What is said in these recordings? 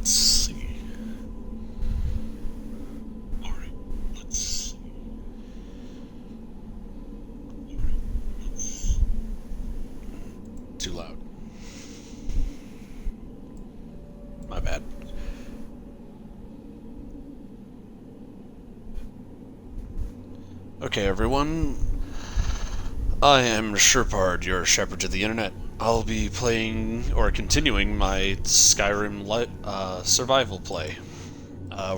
let's see. Alright, let's see. Too loud. My bad. Okay, everyone. I am Sherpard, your shepherd to the internet. I'll be playing, or continuing, my Skyrim survival play.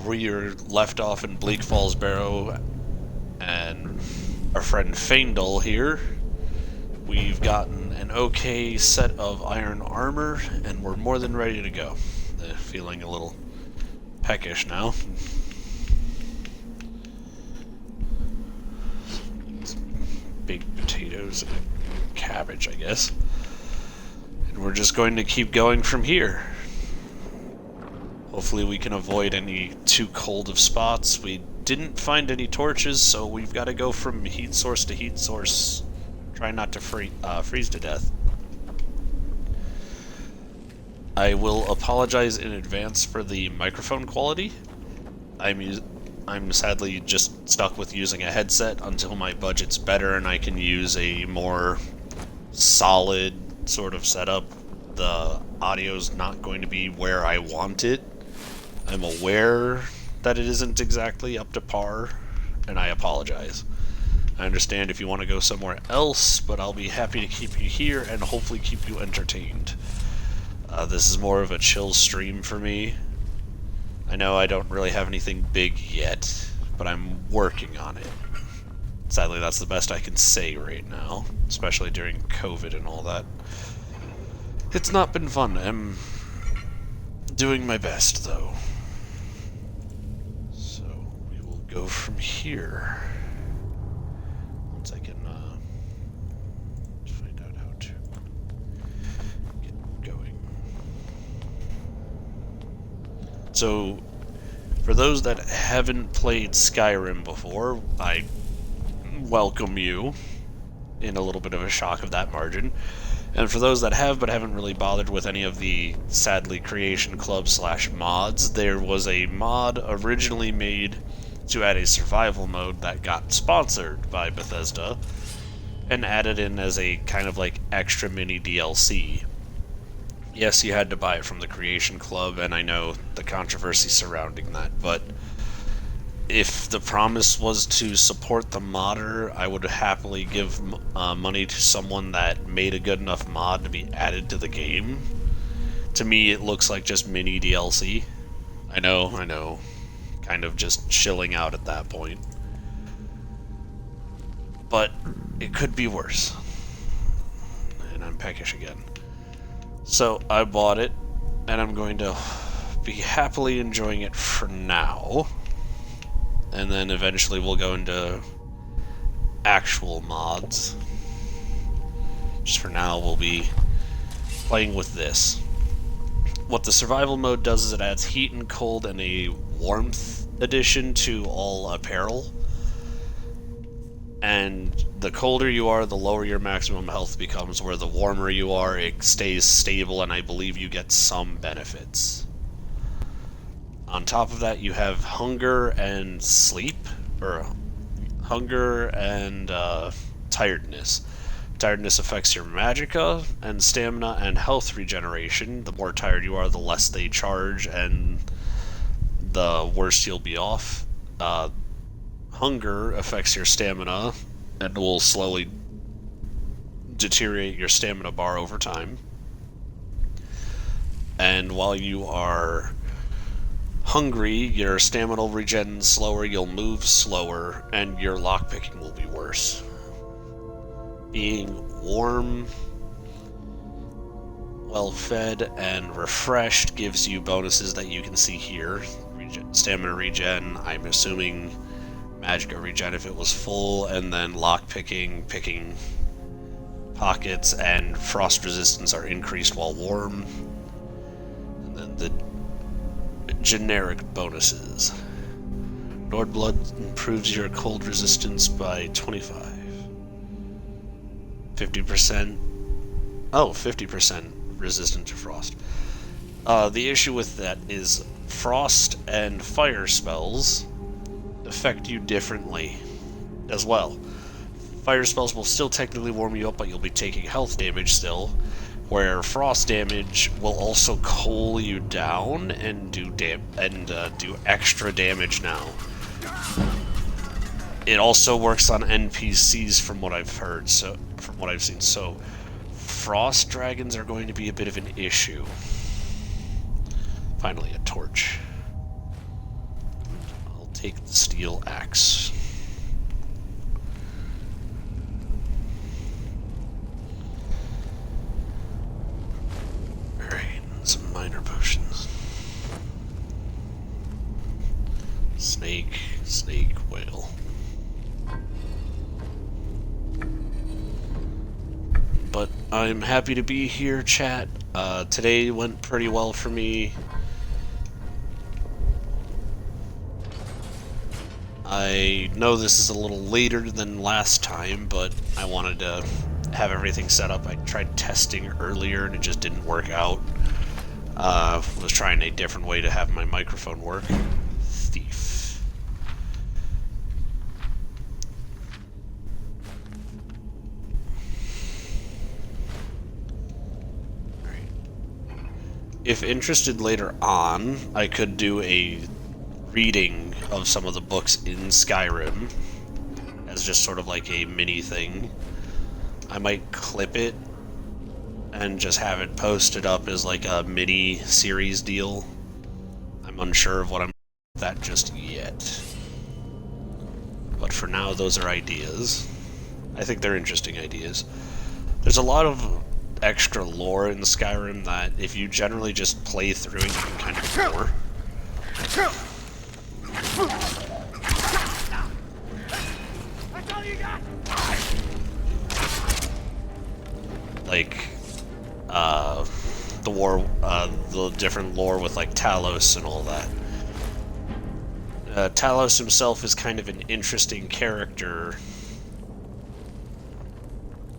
We are left off in Bleakfalls Barrow, and our friend Faendal here. We've gotten an okay set of iron armor, and we're more than ready to go. Feeling a little peckish now. Baked potatoes and a cabbage, I guess. And we're just going to keep going from here. Hopefully we can avoid any too cold of spots. We didn't find any torches, so we've got to go from heat source to heat source. Try not to freeze to death. I will apologize in advance for the microphone quality. I'm sadly just stuck with using a headset until my budget's better and I can use a more solid sort of setup. The audio's not going to be where I want it. I'm aware that it isn't exactly up to par, and I apologize. I understand if you want to go somewhere else, but I'll be happy to keep you here and hopefully keep you entertained. This is more of a chill stream for me. I know I don't really have anything big yet, but I'm working on it. Sadly, that's the best I can say right now, especially during COVID and all that. It's not been fun. I'm doing my best, though. So, we will go from here. Once I can find out how to get going. So, for those that haven't played Skyrim before, I welcome you in a little bit of a shock of that margin. And for those that have but haven't really bothered with any of the, sadly, Creation Club / mods, there was a mod originally made to add a survival mode that got sponsored by Bethesda and added in as a kind of like extra mini DLC. Yes, you had to buy it from the Creation Club, and I know the controversy surrounding that, but if the promise was to support the modder, I would happily give money to someone that made a good enough mod to be added to the game. To me, it looks like just mini DLC. I know. Kind of just chilling out at that point. But it could be worse. And I'm peckish again. So I bought it, and I'm going to be happily enjoying it for now. And then eventually we'll go into actual mods. Just for now, we'll be playing with this. What the survival mode does is it adds heat and cold and a warmth addition to all apparel. And the colder you are, the lower your maximum health becomes, where the warmer you are, it stays stable, and I believe you get some benefits. On top of that, you have hunger and sleep, or hunger and tiredness. Tiredness affects your magicka and stamina and health regeneration. The more tired you are, the less they charge, and the worse you'll be off. Hunger affects your stamina and will slowly deteriorate your stamina bar over time. And while you are hungry, your stamina will regen slower, you'll move slower, and your lockpicking will be worse. Being warm, well-fed, and refreshed gives you bonuses that you can see here. Stamina regen, I'm assuming magicka regen if it was full, and then lockpicking, picking pockets, and frost resistance are increased while warm. And then the generic bonuses. Lord Blood improves your cold resistance by 25. 50%. Oh, 50% resistant to frost. The issue with that is frost and fire spells affect you differently as well. Fire spells will still technically warm you up, but you'll be taking health damage still, where frost damage will also cool you down and do extra damage now. It also works on NPCs from what I've heard, from what I've seen. So frost dragons are going to be a bit of an issue. Finally, a torch. I'll take the steel axe. Alright, some minor potions. Snake, whale. But I'm happy to be here, chat. Today went pretty well for me. I know this is a little later than last time, but I wanted to have everything set up. I tried testing earlier and it just didn't work out. Was trying a different way to have my microphone work. Thief. Alright. If interested later on, I could do a reading of some of the books in Skyrim as just sort of like a mini thing. I might clip it and just have it posted up as like a mini series deal. I'm unsure of what I'm with that just yet. But for now, those are ideas. I think they're interesting ideas. There's a lot of extra lore in Skyrim that if you generally just play through it, you can kind of ignore. Like, the different lore with, like, Talos and all that. Talos himself is kind of an interesting character,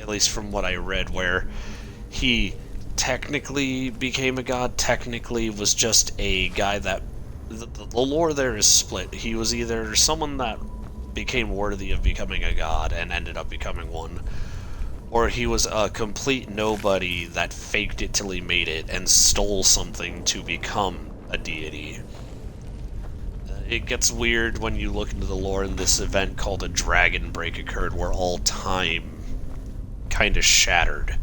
at least from what I read, where he technically became a god, technically was just a guy that... The lore there is split. He was either someone that became worthy of becoming a god and ended up becoming one, or he was a complete nobody that faked it till he made it and stole something to become a deity. It gets weird when you look into the lore, and this event called a dragon break occurred where all time kind of shattered.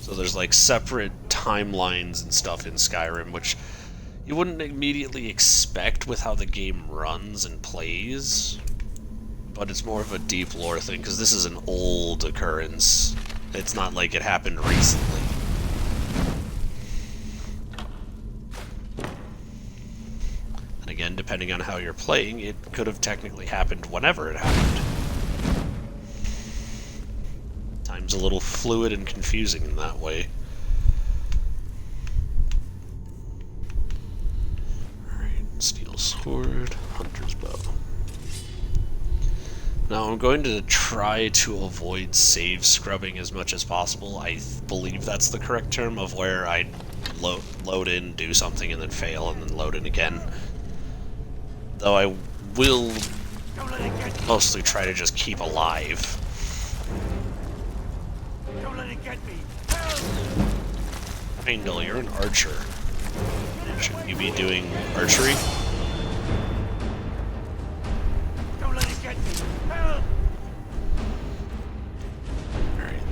So there's like separate timelines and stuff in Skyrim, which you wouldn't immediately expect with how the game runs and plays, but it's more of a deep lore thing, because this is an old occurrence. It's not like it happened recently. And again, depending on how you're playing, it could have technically happened whenever it happened. Time's a little fluid and confusing in that way. Steel sword, hunter's bow. Now I'm going to try to avoid save scrubbing as much as possible. I believe that's the correct term, of where I load in, do something, and then fail, and then load in again. Though I will mostly try to just keep alive. Don't let it get me. Heindel, you're an archer. Shouldn't you be doing archery? Don't let it get me. Help! Alright.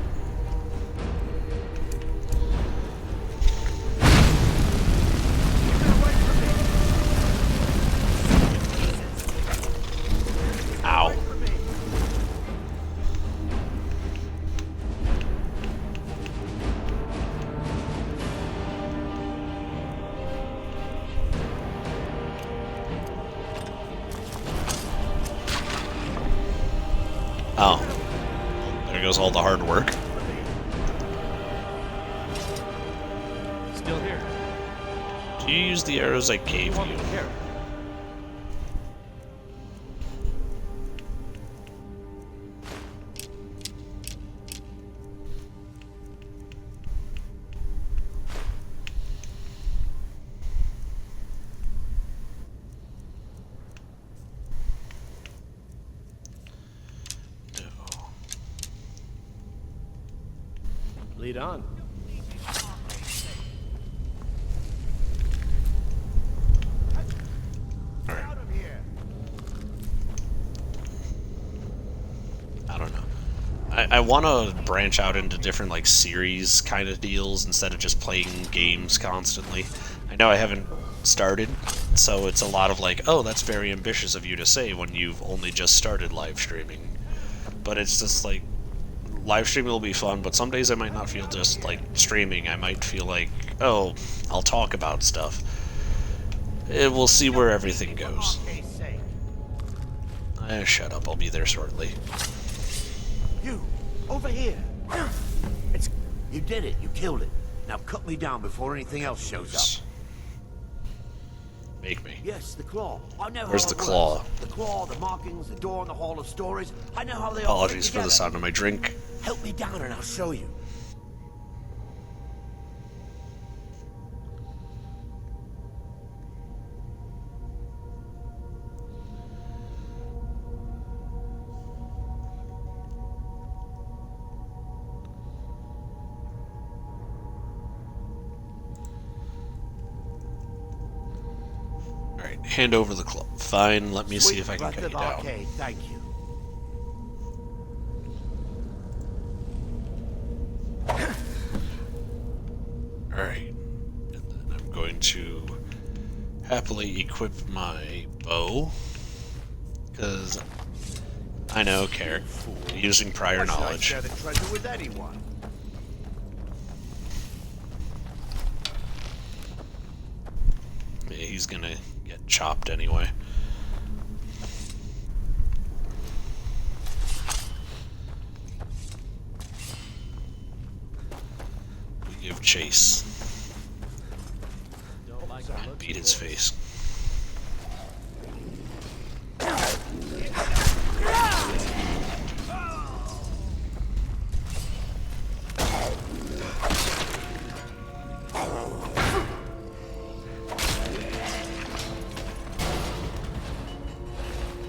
Ow. Oh. There goes all the hard work. Still here. Do you use the arrows I gave you? Here. Lead on. Alright. I don't know. I want to branch out into different, like, series kind of deals instead of just playing games constantly. I know I haven't started, so it's a lot of like, oh, that's very ambitious of you to say when you've only just started live streaming. But it's just like, live streaming will be fun, but some days I might not feel just like streaming. I might feel like, oh, I'll talk about stuff. We'll see where everything goes. Shut up, I'll be there shortly. You, over here. You did it, you killed it. Now cut me down before anything else shows up. Make me. Yes, the claw. I know Where's how the it claw? works. The claw, the markings, the door in the Hall of Stories. I know how they all fit Apologies for the together. sound of my drink. Help me down and I'll show you. Alright, hand over the club. Fine, let me see if I can cut you down. Arcade, thank you. Alright, and then I'm going to happily equip my bow, because I know, Carrick, using prior knowledge. Share the treasure with anyone. Yeah, he's gonna get chopped anyway. We give chase. And beat his face.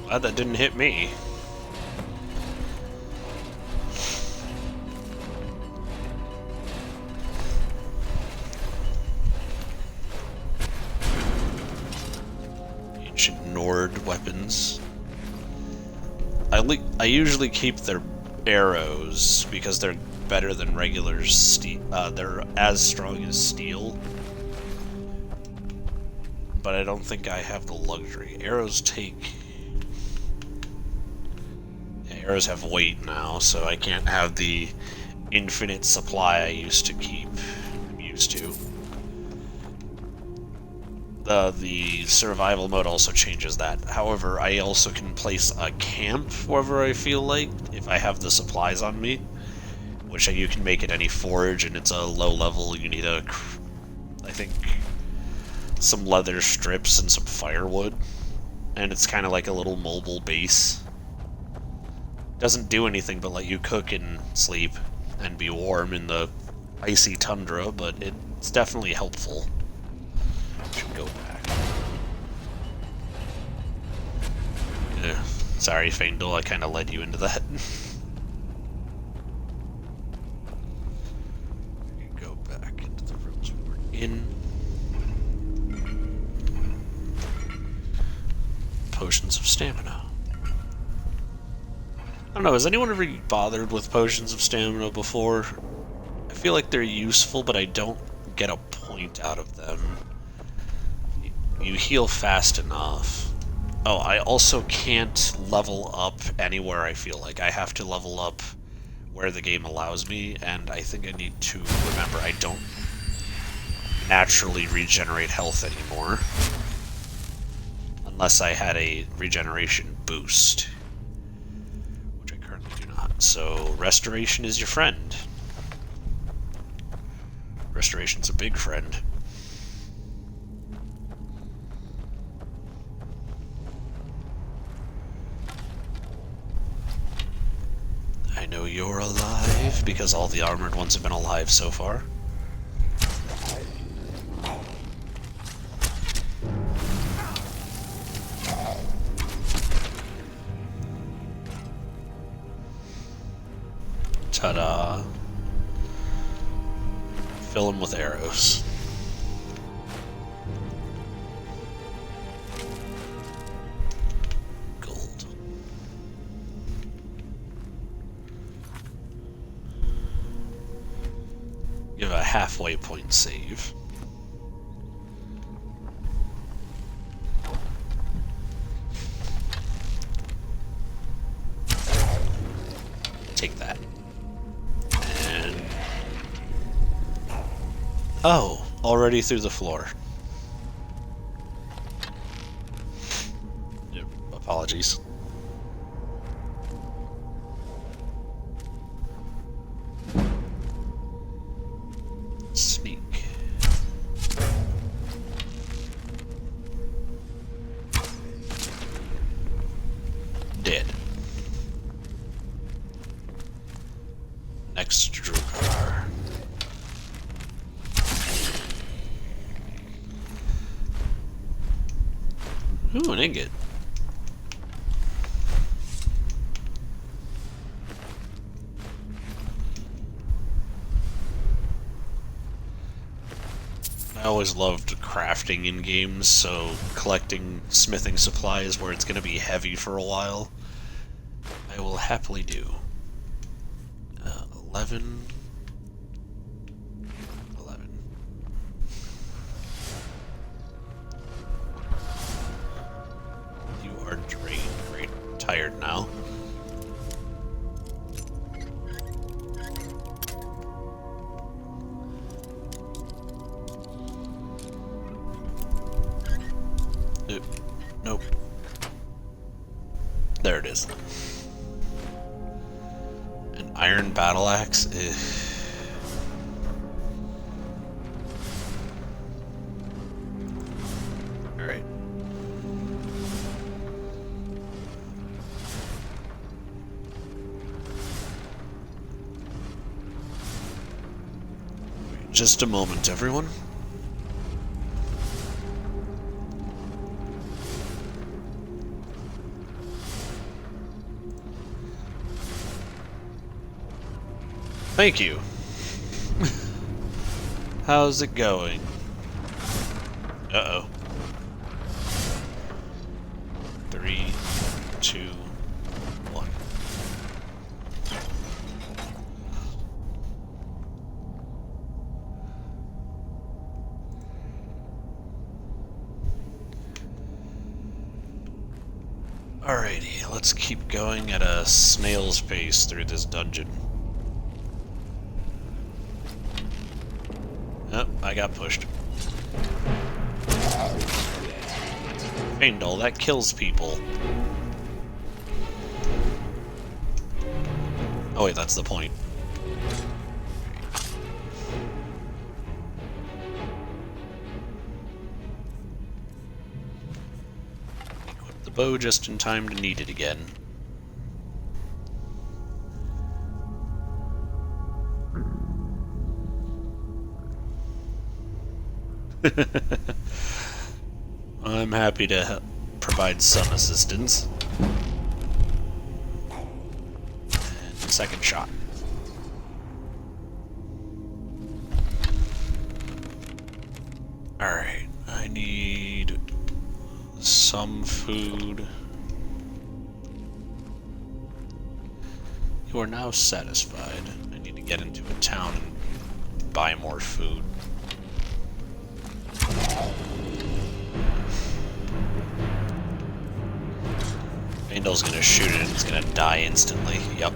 Glad that didn't hit me. Ancient Nord weapons. I usually keep their arrows because they're better than regular steel. They're as strong as steel. But I don't think I have the luxury. Arrows take... Arrows have weight now, so I can't have the infinite supply I used to keep. I'm used to. The survival mode also changes that. However, I also can place a camp wherever I feel like, if I have the supplies on me. Which you can make at any forge, and it's a low level. You need I think, some leather strips and some firewood. And it's kind of like a little mobile base. Doesn't do anything but let you cook and sleep and be warm in the icy tundra, but it's definitely helpful. Should go back. Yeah. Sorry, Faendal, I kind of led you into that. Go back into the rooms we were in. Potions of stamina. I don't know, has anyone ever bothered with potions of stamina before? I feel like they're useful, but I don't get a point out of them. You heal fast enough. Oh, I also can't level up anywhere I feel like. I have to level up where the game allows me, and I think I need to remember I don't naturally regenerate health anymore. Unless I had a regeneration boost. Which I currently do not. So, restoration is your friend. Restoration's a big friend. I know you're alive, because all the armored ones have been alive so far. Ta-da. Fill them with arrows. Gold. Give a halfway point save. Take that. And... oh, already through the floor. Yep, apologies. Sneak. Dead. Next Drukhar. Ooh, an ingot. I always loved crafting in games, so collecting smithing supplies where it's going to be heavy for a while, I will happily do. 11. You are drained, great. Tired now. Nope. There it is. An iron battle axe? Alright. Just a moment, everyone. Thank you. How's it going? Uh-oh. 3, 2, 1. Alrighty, let's keep going at a snail's pace through this dungeon. Oh, I got pushed. Faendal, that kills people. Oh wait, that's the point. Equip the bow just in time to need it again. I'm happy to provide some assistance. And second shot. Alright, I need some food. You are now satisfied. I need to get into a town and buy more food. Faendal's gonna shoot it and it's gonna die instantly. Yep.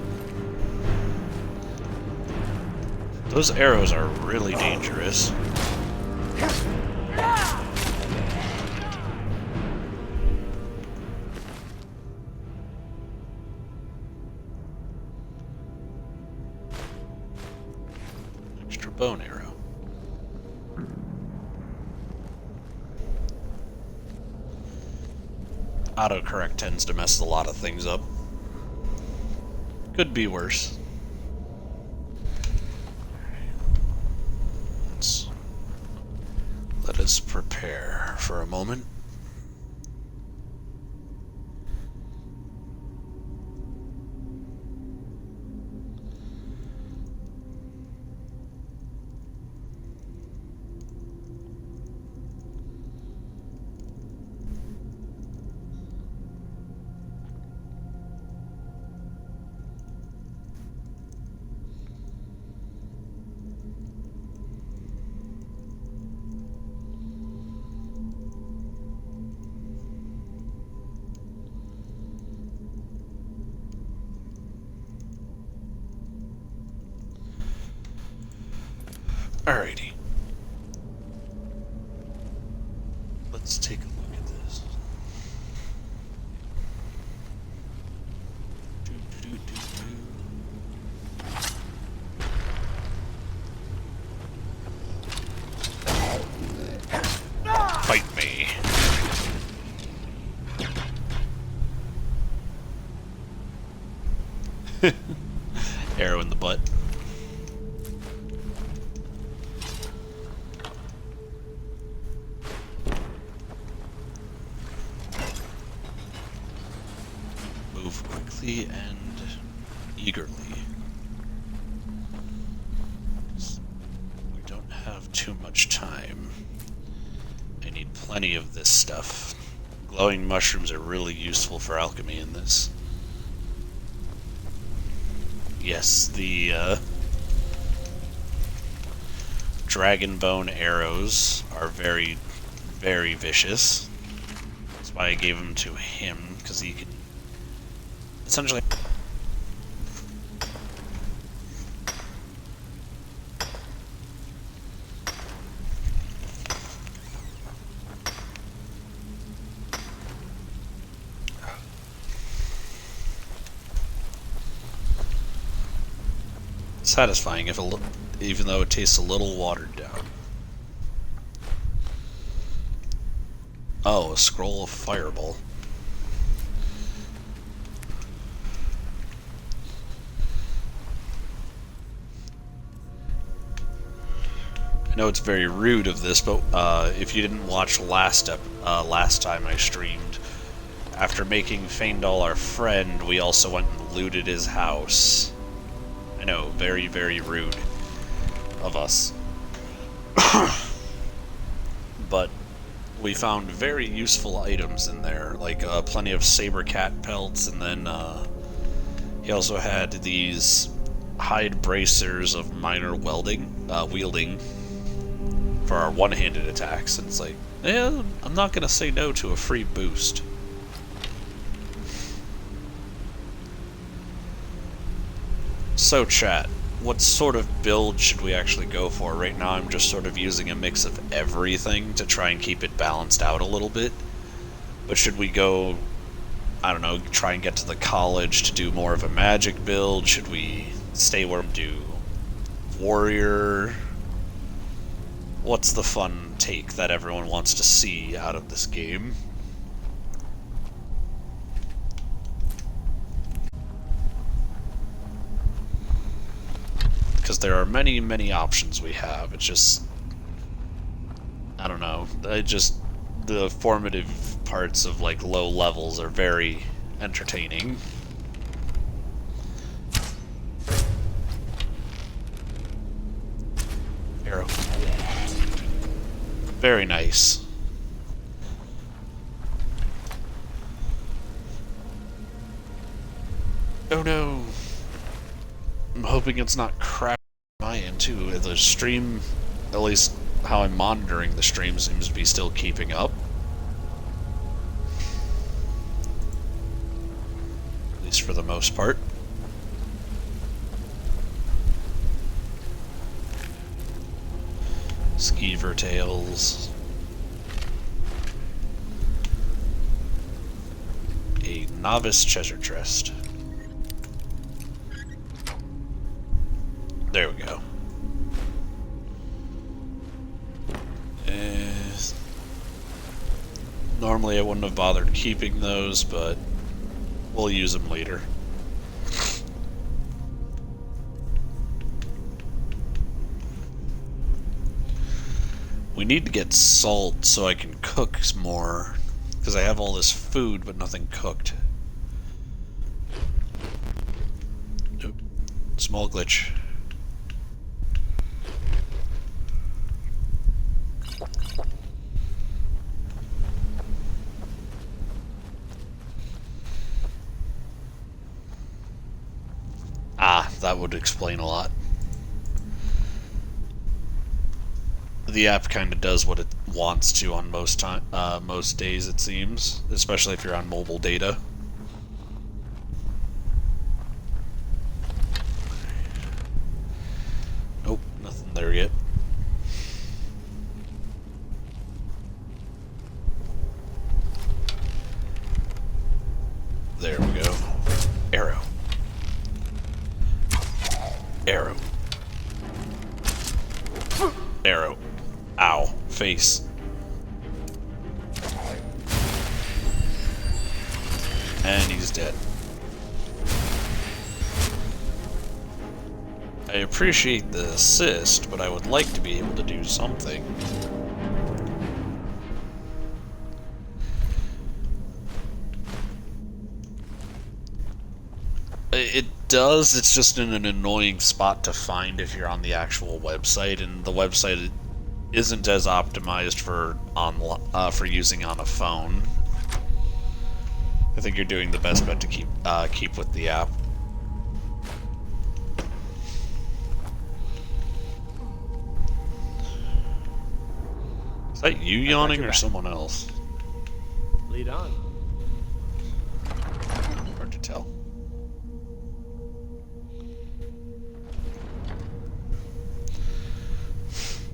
Those arrows are really dangerous. Extra bone arrow. Autocorrect tends to mess a lot of things up. Could be worse. Let us prepare for a moment. Alrighty. Let's take a look at this. Fight me. Arrow in the butt. Move quickly and eagerly. We don't have too much time. I need plenty of this stuff. Glowing mushrooms are really useful for alchemy in this. Yes, the dragon bone arrows are very, very vicious. That's why I gave them to him, because he can essentially... satisfying, even though it tastes a little watered down. Oh, a scroll of fireball. I know it's very rude of this, but if you didn't watch last time I streamed, after making Feindal our friend, we also went and looted his house. I know, very, very rude of us. But we found very useful items in there, like plenty of saber cat pelts, and then he also had these hide bracers of minor wielding for our one-handed attacks. And it's like, yeah, I'm not gonna say no to a free boost. So chat, what sort of build should we actually go for? Right now I'm just sort of using a mix of everything to try and keep it balanced out a little bit. But should we go, I don't know, try and get to the college to do more of a magic build? Should we stay where we do warrior? What's the fun take that everyone wants to see out of this game? Because there are many, many options we have. It's just, I don't know. The formative parts of like low levels are very entertaining. Arrow. Very nice. Oh no. I'm hoping it's not crashing my end too. The stream, at least how I'm monitoring the stream, seems to be still keeping up. At least for the most part. Skeever tails. A novice treasure chest. There we go. Normally I wouldn't have bothered keeping those, but we'll use them later. We need to get salt so I can cook more, because I have all this food but nothing cooked. Nope. Small glitch. Ah, that would explain a lot. The app kind of does what it wants to on most days, it seems, especially if you're on mobile data. Nope, nothing there yet. arrow. Ow. Face. And he's dead. I appreciate the assist, but I would like to be able to do something. It does, it's just in an annoying spot to find if you're on the actual website, and the website isn't as optimized for using on a phone. I think you're doing the best bet to keep with the app. Is that you yawning or someone else? Lead on. Hard to tell.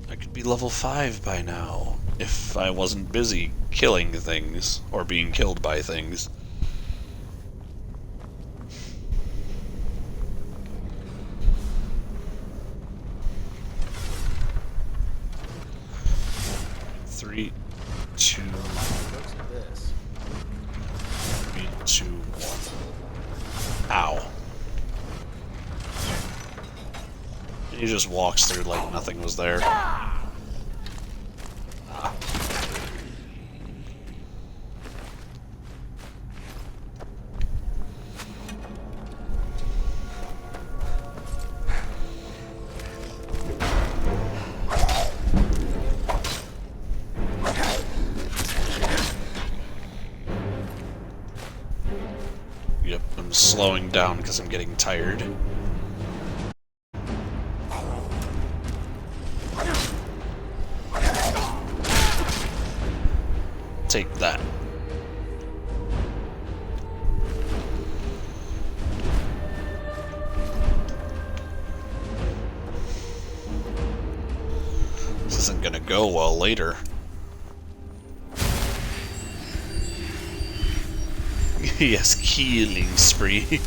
I could be level 5 by now if I wasn't busy killing things or being killed by things. Three, two, 3, 2, 1. Ow. He just walks through like nothing was there. Yep, I'm slowing down because I'm getting tired. Take that. This isn't gonna go well later. Yes, killing spree.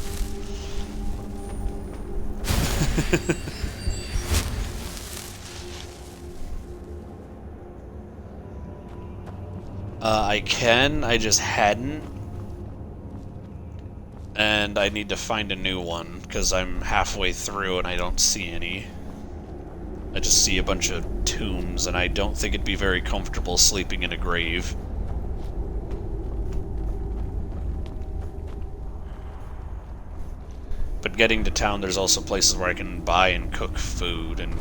I can, I just hadn't. And I need to find a new one, because I'm halfway through and I don't see any. I just see a bunch of tombs, and I don't think it'd be very comfortable sleeping in a grave. But getting to town, there's also places where I can buy and cook food, and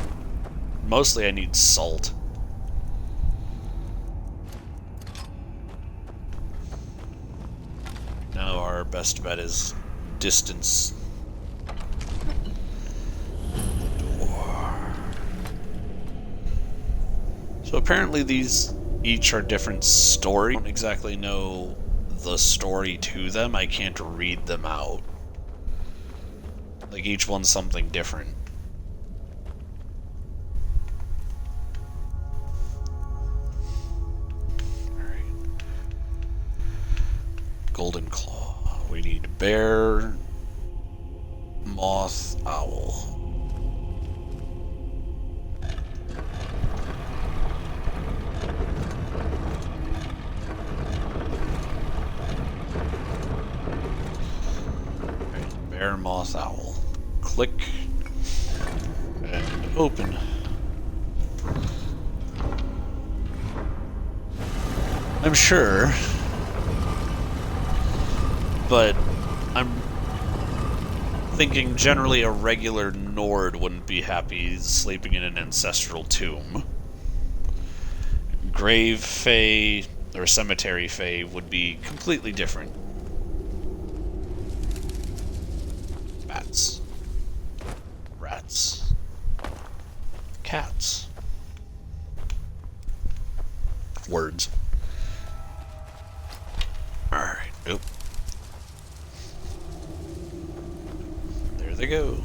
mostly I need salt. Now our best bet is distance. Door. So apparently these each are different stories. I don't exactly know the story to them. I can't read them out. Like each one's something different. Golden claw. We need bear, moth, owl. Right, bear, moth, owl. Click and open. I'm sure. But I'm thinking generally a regular Nord wouldn't be happy sleeping in an ancestral tomb. Grave Fae or Cemetery Fae would be completely different. Bats. Rats. Cats. Words. Alright, nope. There they go.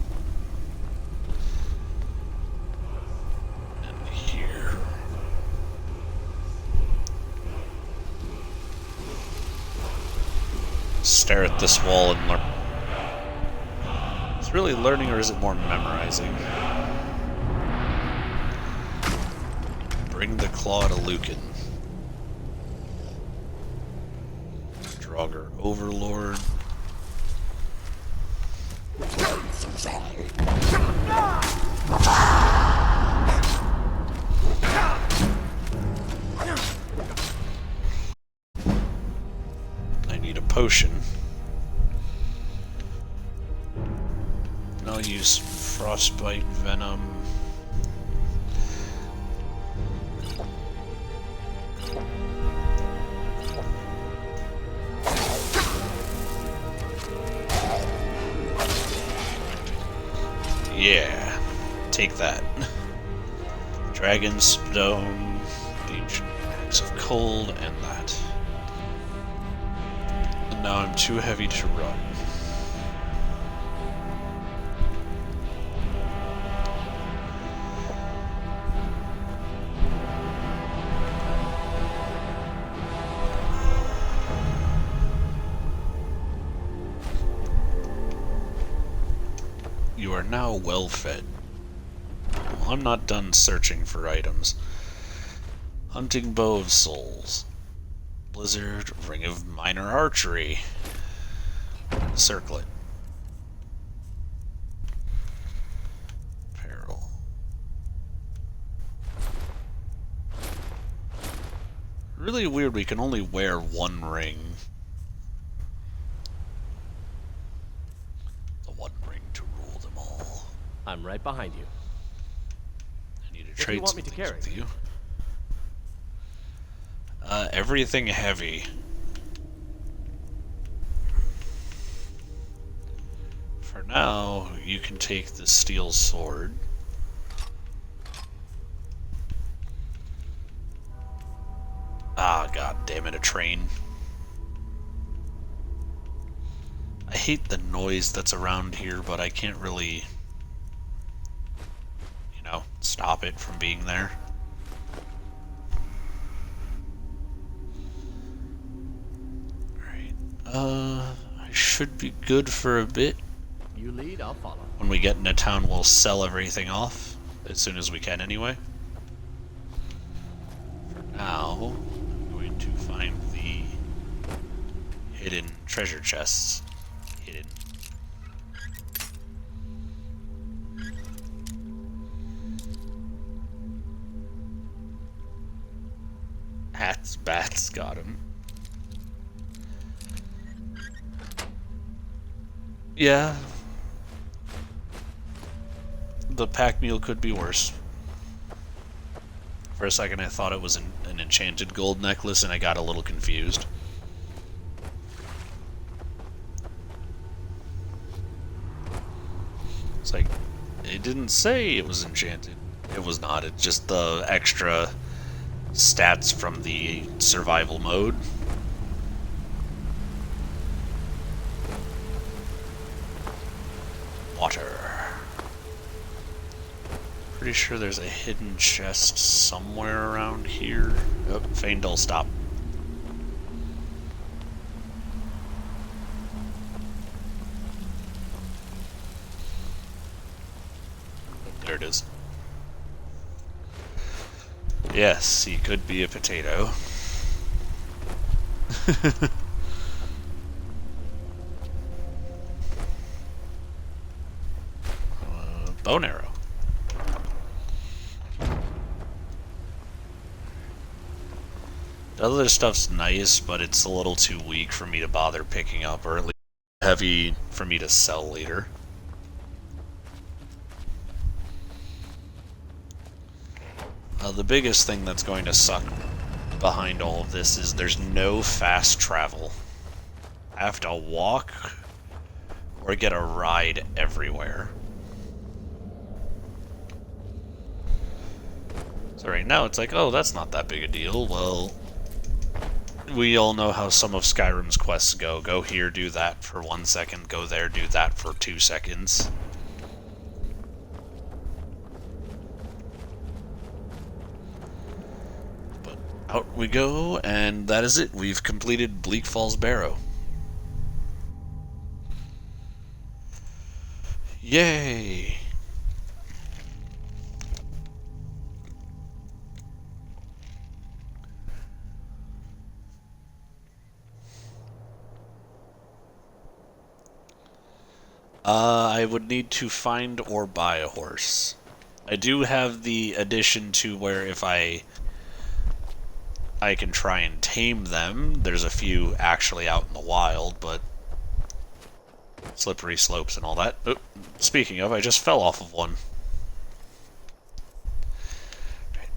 And here. Stare at this wall and learn. It's really learning, or is it more memorizing? Bring the claw to Lucan. Draugr Overlord. I need a potion. And I'll use Frostbite Venom. Yeah, take that. Dragon Stone, Ancient Axe of Cold, and that. And now I'm too heavy to run. You are now well fed. Well, I'm not done searching for items. Hunting Bow of Souls. Blizzard, Ring of Minor Archery. Circlet. Peril. Really weird we can only wear one ring. The one ring to rule them all. I'm right behind you. I need to What do trade you want some me to things carry? with you. Everything heavy. For now, you can take the steel sword. Ah, god damn it, a train. I hate the noise that's around here, but I can't really, you know, stop it from being there. I should be good for a bit. You lead, I'll follow. When we get into town, we'll sell everything off as soon as we can anyway. For now, I'm going to find the hidden treasure chests. Hidden. Bats got him. Yeah. The pack mule could be worse. For a second I thought it was an enchanted gold necklace and I got a little confused. It's like, it didn't say it was enchanted. It was not. It's just the extra stats from the survival mode. Water. Pretty sure there's a hidden chest somewhere around here. Oh, Faendal, stop. There it is. Yes, he could be a potato. Bone arrow. The other stuff's nice, but it's a little too weak for me to bother picking up, or at least heavy for me to sell later. The biggest thing that's going to suck behind all of this is there's no fast travel. I have to walk or get a ride everywhere. So right now it's like, oh, that's not that big a deal. Well, we all know how some of Skyrim's quests go. Go here, do that for 1 second. Go there, do that for 2 seconds. But out we go, and that is it. We've completed Bleakfalls Barrow. Yay! I would need to find or buy a horse. I do have the addition to where if I can try and tame them. There's a few actually out in the wild, but slippery slopes and all that. Oh, speaking of, I just fell off of one.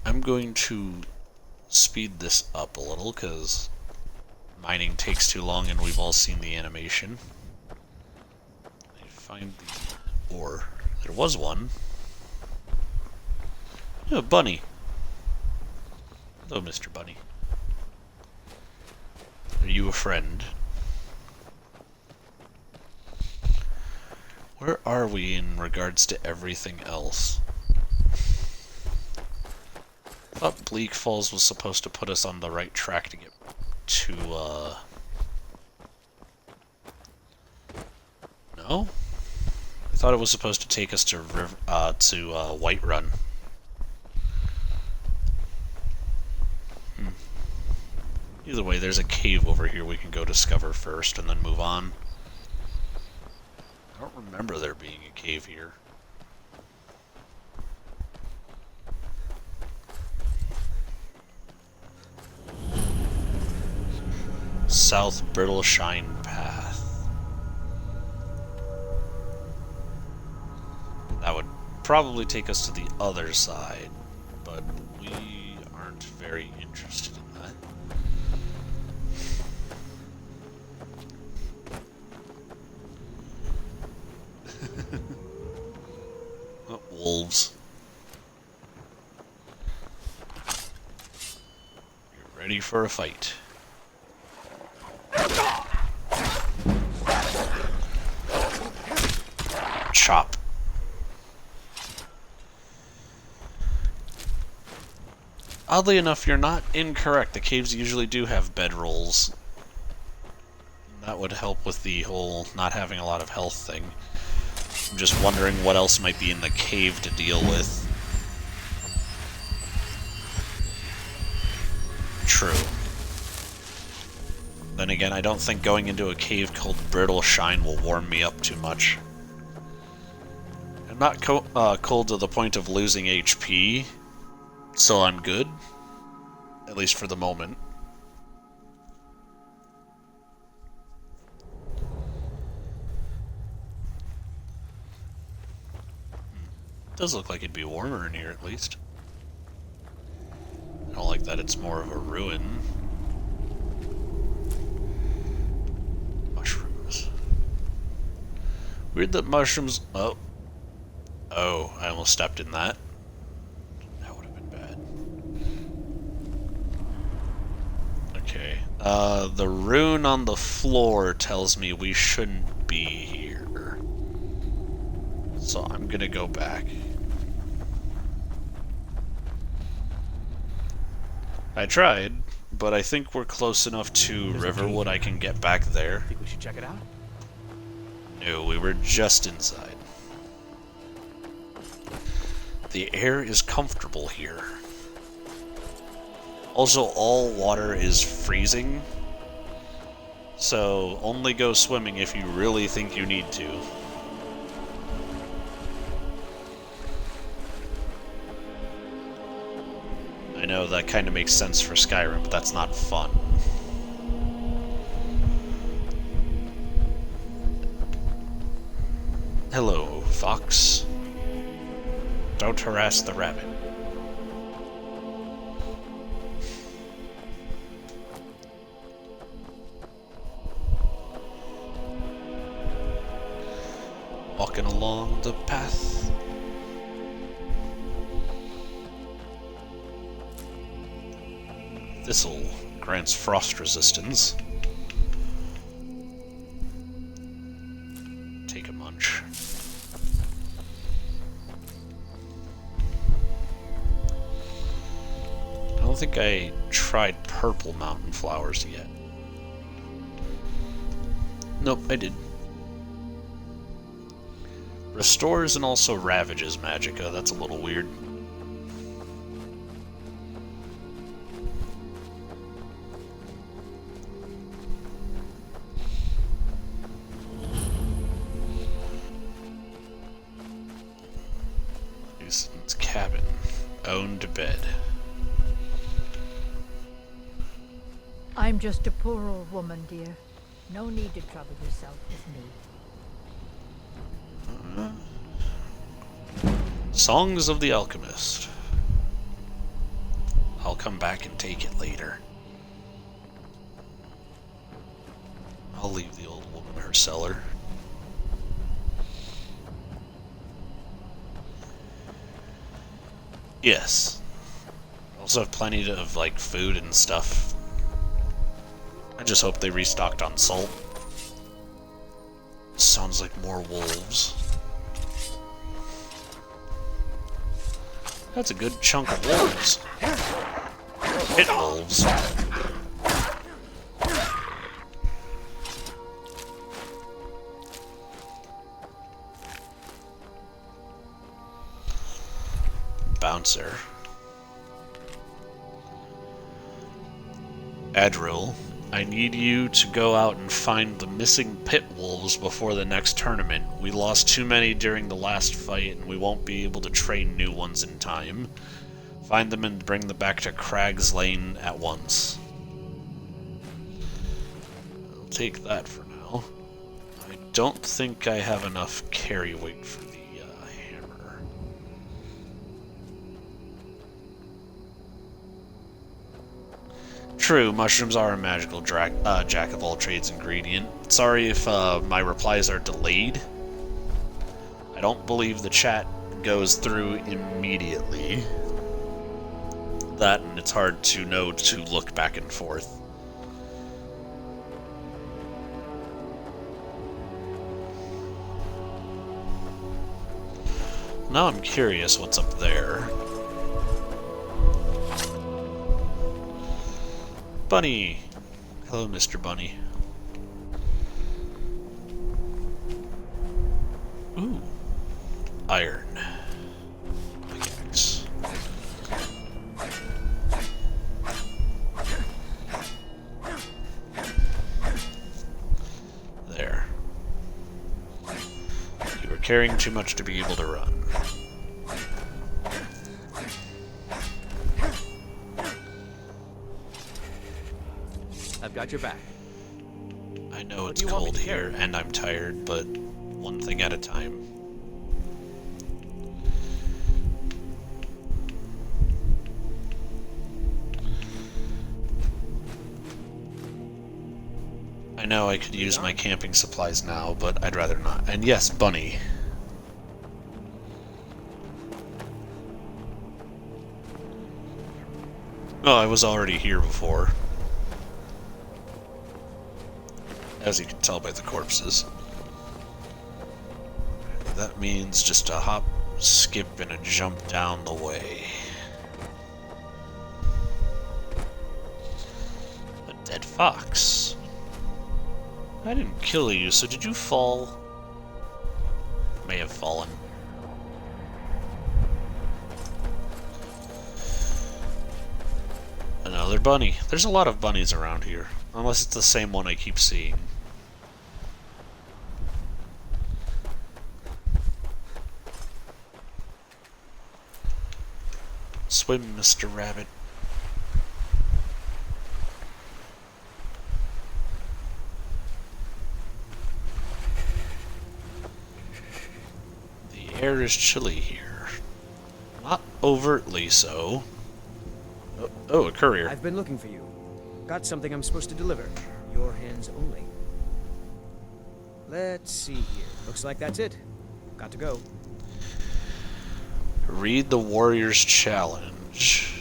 I'm going to speed this up a little because mining takes too long and we've all seen the animation. I find the ore. There was one. Oh, bunny. Hello, Mr. Bunny. Are you a friend? Where are we in regards to everything else? I thought Bleak Falls was supposed to put us on the right track to get to, No? I thought it was supposed to take us to Whiterun. Either way, there's a cave over here we can go discover first and then move on. I don't remember there being a cave here. South Brittle Shine Path. That would probably take us to the other side, but we aren't very interested in that. Oh, wolves. You're ready for a fight. Chop. Oddly enough, you're not incorrect. The caves usually do have bedrolls. That would help with the whole not having a lot of health thing. I'm just wondering what else might be in the cave to deal with. True. Then again, I don't think going into a cave called Brittle Shine will warm me up too much. I'm not cold to the point of losing HP, so I'm good. At least for the moment. Does look like it'd be warmer in here, at least. I don't like that it's more of a ruin. Mushrooms. Weird that mushrooms... Oh. Oh, I almost stepped in that. That would have been bad. Okay. The rune on the floor tells me we shouldn't be here. So I'm gonna go back. I tried, but I think we're close enough to Riverwood I can get back there. Think we should check it out? No, we were just inside. The air is comfortable here. Also, all water is freezing, so only go swimming if you really think you need to. I know that kind of makes sense for Skyrim, but that's not fun. Hello, fox. Don't harass the rabbit. Walking along the path. Thistle grants frost resistance. Take a munch. I don't think I tried purple mountain flowers yet. Nope, I did. Restores and also ravages magicka. That's a little weird. own to bed. I'm just a poor old woman, dear. No need to trouble yourself with me. Songs of the Alchemist. I'll come back and take it later. I'll leave the old woman her cellar. Yes. I also have plenty of, like, food and stuff. I just hope they restocked on salt. Sounds like more wolves. That's a good chunk of wolves. Pit wolves. Bouncer. Adril, I need you to go out and find the missing pit wolves before the next tournament. We lost too many during the last fight, and we won't be able to train new ones in time. Find them and bring them back to Crag's Lane at once. I'll take that for now. I don't think I have enough carry weight for the hammer. True, mushrooms are a magical jack-of-all-trades ingredient. Sorry if my replies are delayed. I don't believe the chat goes through immediately. That, and it's hard to know to look back and forth. Now I'm curious what's up there. Bunny! Hello, Mr. Bunny. Ooh. Iron. Pickaxe. There. You are carrying too much to be able to run. I've got your back. I know What it's do you want me cold to here, carry? and I'm tired, but one thing at a time. I know I could use my camping supplies now, but I'd rather not. And yes, Bunny. Oh, I was already here before. As you can tell by the corpses. That means just a hop, skip, and a jump down the way. A dead fox. I didn't kill you, so did you fall? May have fallen. Another bunny. There's a lot of bunnies around here. Unless it's the same one I keep seeing. Swim, Mr. Rabbit. The air is chilly here. Not overtly so. Oh, a courier. I've been looking for you. Got something I'm supposed to deliver. Your hands only. Let's see here. Looks like that's it. Got to go. Read the Warrior's Challenge.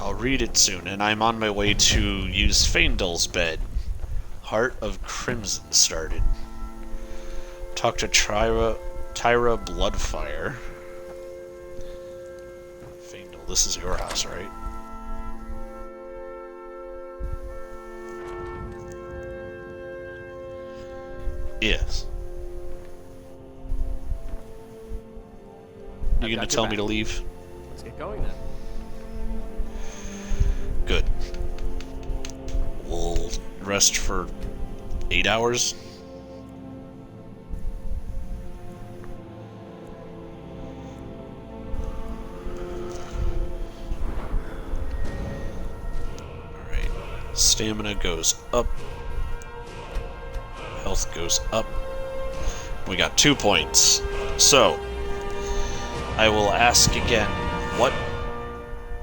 I'll read it soon, and I'm on my way to use Faendal's bed. Heart of Crimson started. Talk to Tyra Bloodfire. Faendal, this is your house, right? Yes. You gonna tell me to leave? Let's get going then. Good. We'll rest for 8 hours. Stamina goes up. Health goes up. We got 2 points. So, I will ask again, what...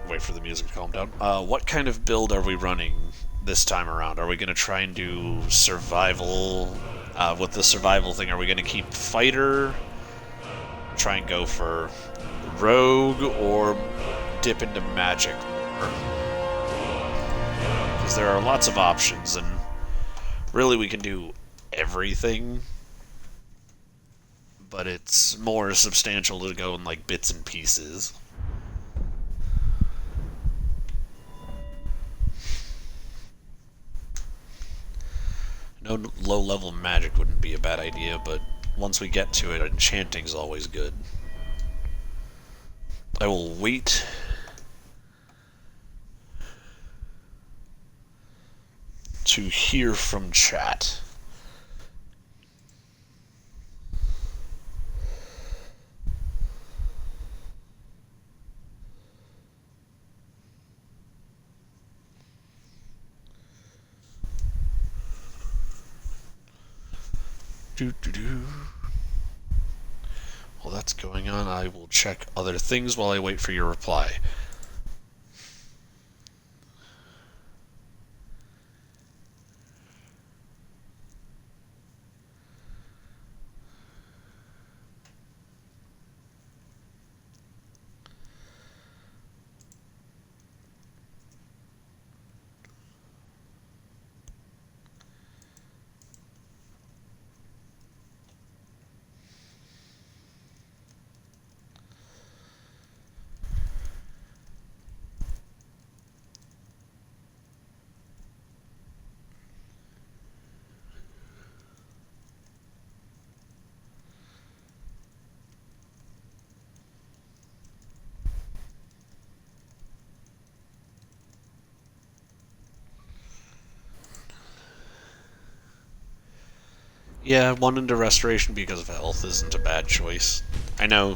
Wait for the music to calm down. What kind of build are we running this time around? Are we going to try and do survival? With the survival thing, are we going to keep fighter? Try and go for rogue, or dip into magic more? Because there are lots of options, and really we can do everything, but it's more substantial to go in like bits and pieces. No low-level magic wouldn't be a bad idea, but once we get to it, enchanting's always good. I will wait to hear from chat. While that's going on, I will check other things while I wait for your reply. Yeah, 1 into restoration because of health isn't a bad choice. I know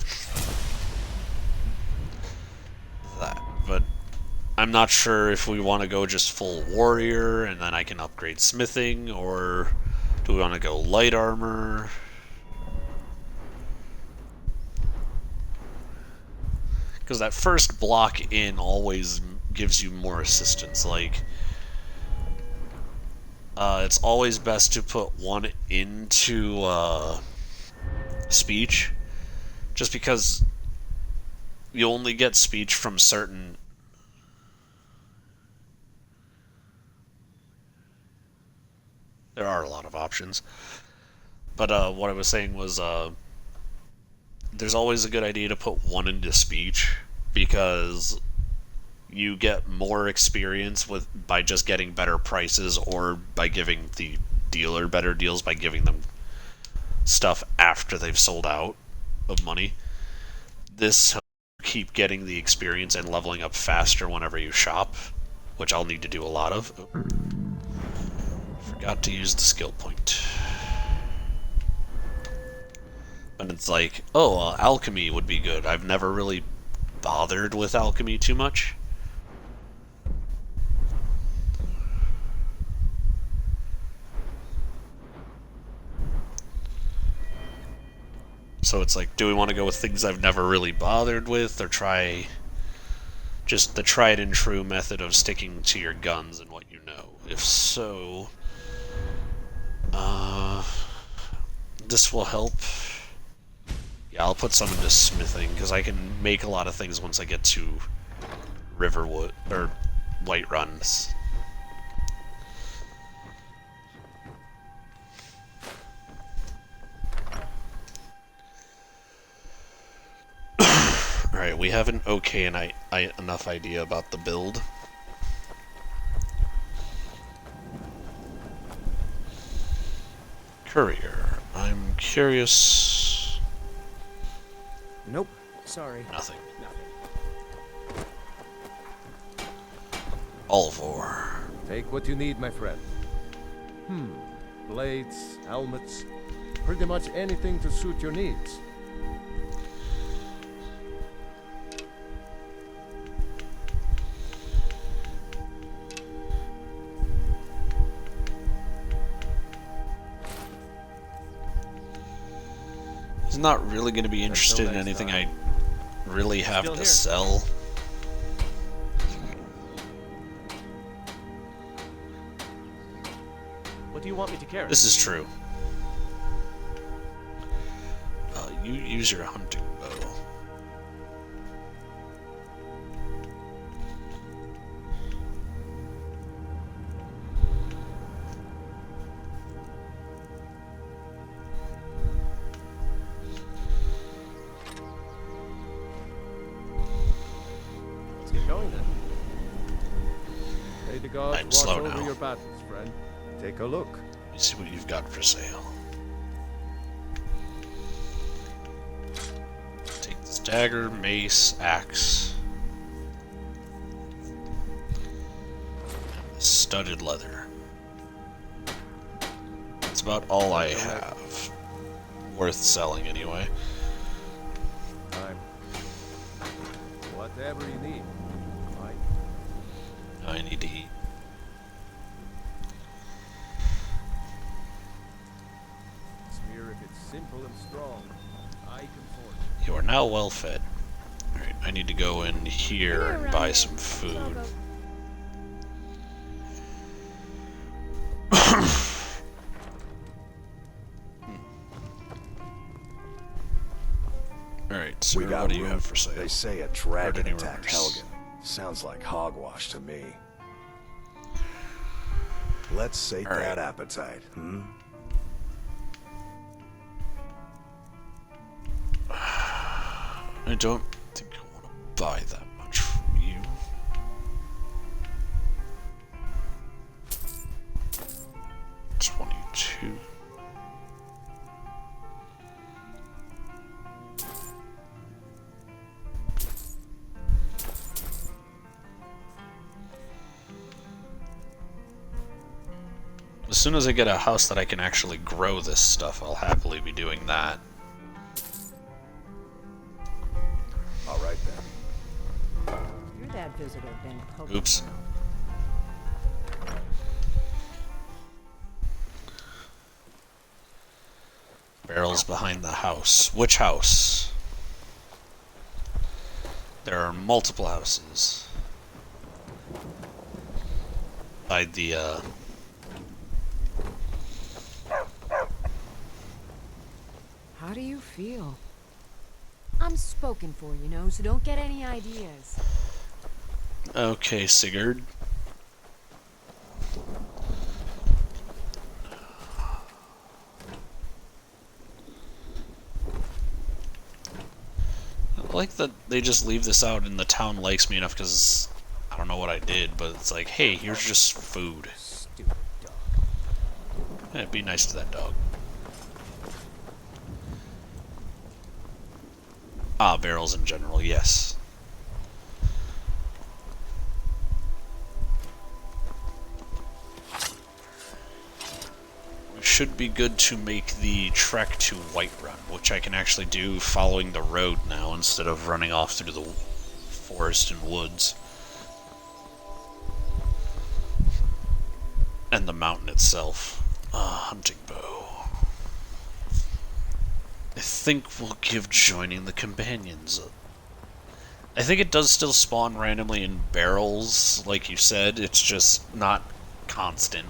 that, but I'm not sure if we want to go just full warrior and then I can upgrade smithing, or do we want to go light armor? Because that first block in always gives you more assistance, like... it's always best to put 1 into speech, just because you only get speech from certain... There are a lot of options. But what I was saying was there's always a good idea to put 1 into speech, because you get more experience by just getting better prices, or by giving the dealer better deals by giving them stuff after they've sold out of money. This helps you keep getting the experience and leveling up faster whenever you shop, which I'll need to do a lot of. Oh. Forgot to use the skill point. And it's like, oh, alchemy would be good. I've never really bothered with alchemy too much. So it's like, do we want to go with things I've never really bothered with, or try just the tried and true method of sticking to your guns and what you know? If so, this will help. Yeah, I'll put some into smithing, because I can make a lot of things once I get to Riverwood, or Whiteruns. Alright, we have an okay enough idea about the build. Courier. I'm curious... Nope. Sorry. Nothing. Nothing. Alvor. Take what you need, my friend. Blades, helmets, pretty much anything to suit your needs. He's not really going to be interested in next anything time. I really have Still to here. sell. What do you want me to carry? This is true. You use your hunting bow. Let's get going then. May the gods I'm watch slow over now. your battles, friend. Take a look. Let me see what you've got for sale. Take this dagger, mace, axe. Studded leather. That's about all I have. Worth selling anyway. Time. Whatever you need. Right. I need to eat. Spear if it's simple and strong. I can forge. You are now well fed. Alright, I need to go in here and buy some food. Alright, so We got what do you room. have for sale? They say a dragon any attacked rumors? Helgen. Sounds like hogwash to me. Let's sate All right. that appetite, hmm? I don't think I want to buy that much from you. $22. As soon as I get a house that I can actually grow this stuff, I'll happily be doing that. All right then. You're that visitor been poking Oops. around. Barrels behind the house. Which house? There are multiple houses. By the, How do you feel? I'm spoken for, you know, so don't get any ideas. Okay, Sigurd. I like that they just leave this out and the town likes me enough because I don't know what I did, but it's like, hey, here's just food. Stupid dog. Yeah, be nice to that dog. Ah, barrels in general, yes. We should be good to make the trek to Whiterun, which I can actually do following the road now instead of running off through the forest and woods. And the mountain itself. Hunting bow. I think we'll give joining the companions. I think it does still spawn randomly in barrels, like you said. It's just not constant.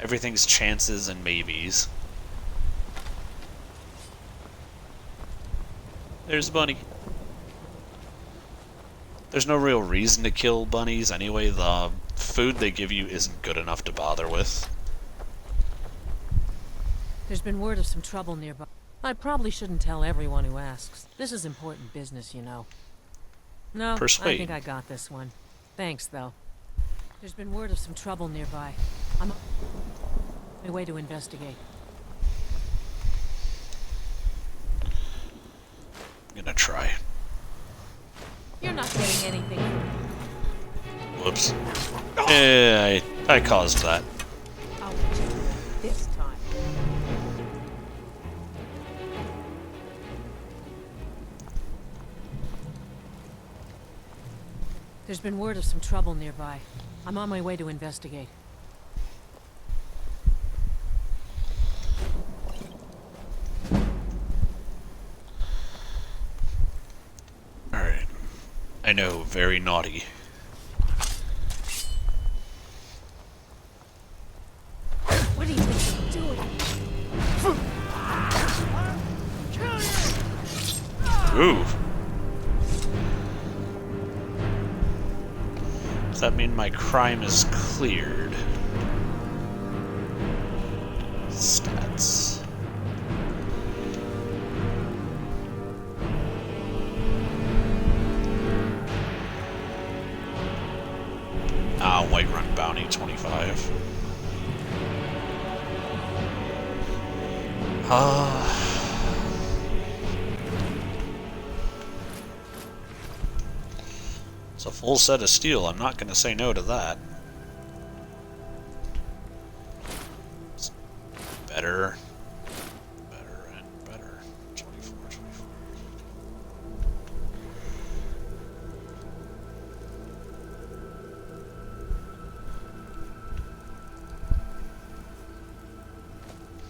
Everything's chances and maybes. There's a bunny. There's no real reason to kill bunnies anyway. The food they give you isn't good enough to bother with. There's been word of some trouble nearby. I probably shouldn't tell everyone who asks. This is important business, you know. No, Persuade. I think I got this one. Thanks, though. There's been word of some trouble nearby. I'm on my way to investigate. I'm gonna try. You're not getting anything from me. Whoops. Yeah, I caused that. I'll let you do it this time. There's been word of some trouble nearby. I'm on my way to investigate. I know, very naughty. What do you think you're doing? Ooh. Does that mean my crime is cleared? Stats. Whiterun bounty 25. It's a full set of steel. I'm not going to say no to that. It's better. Better and better. 24, 24.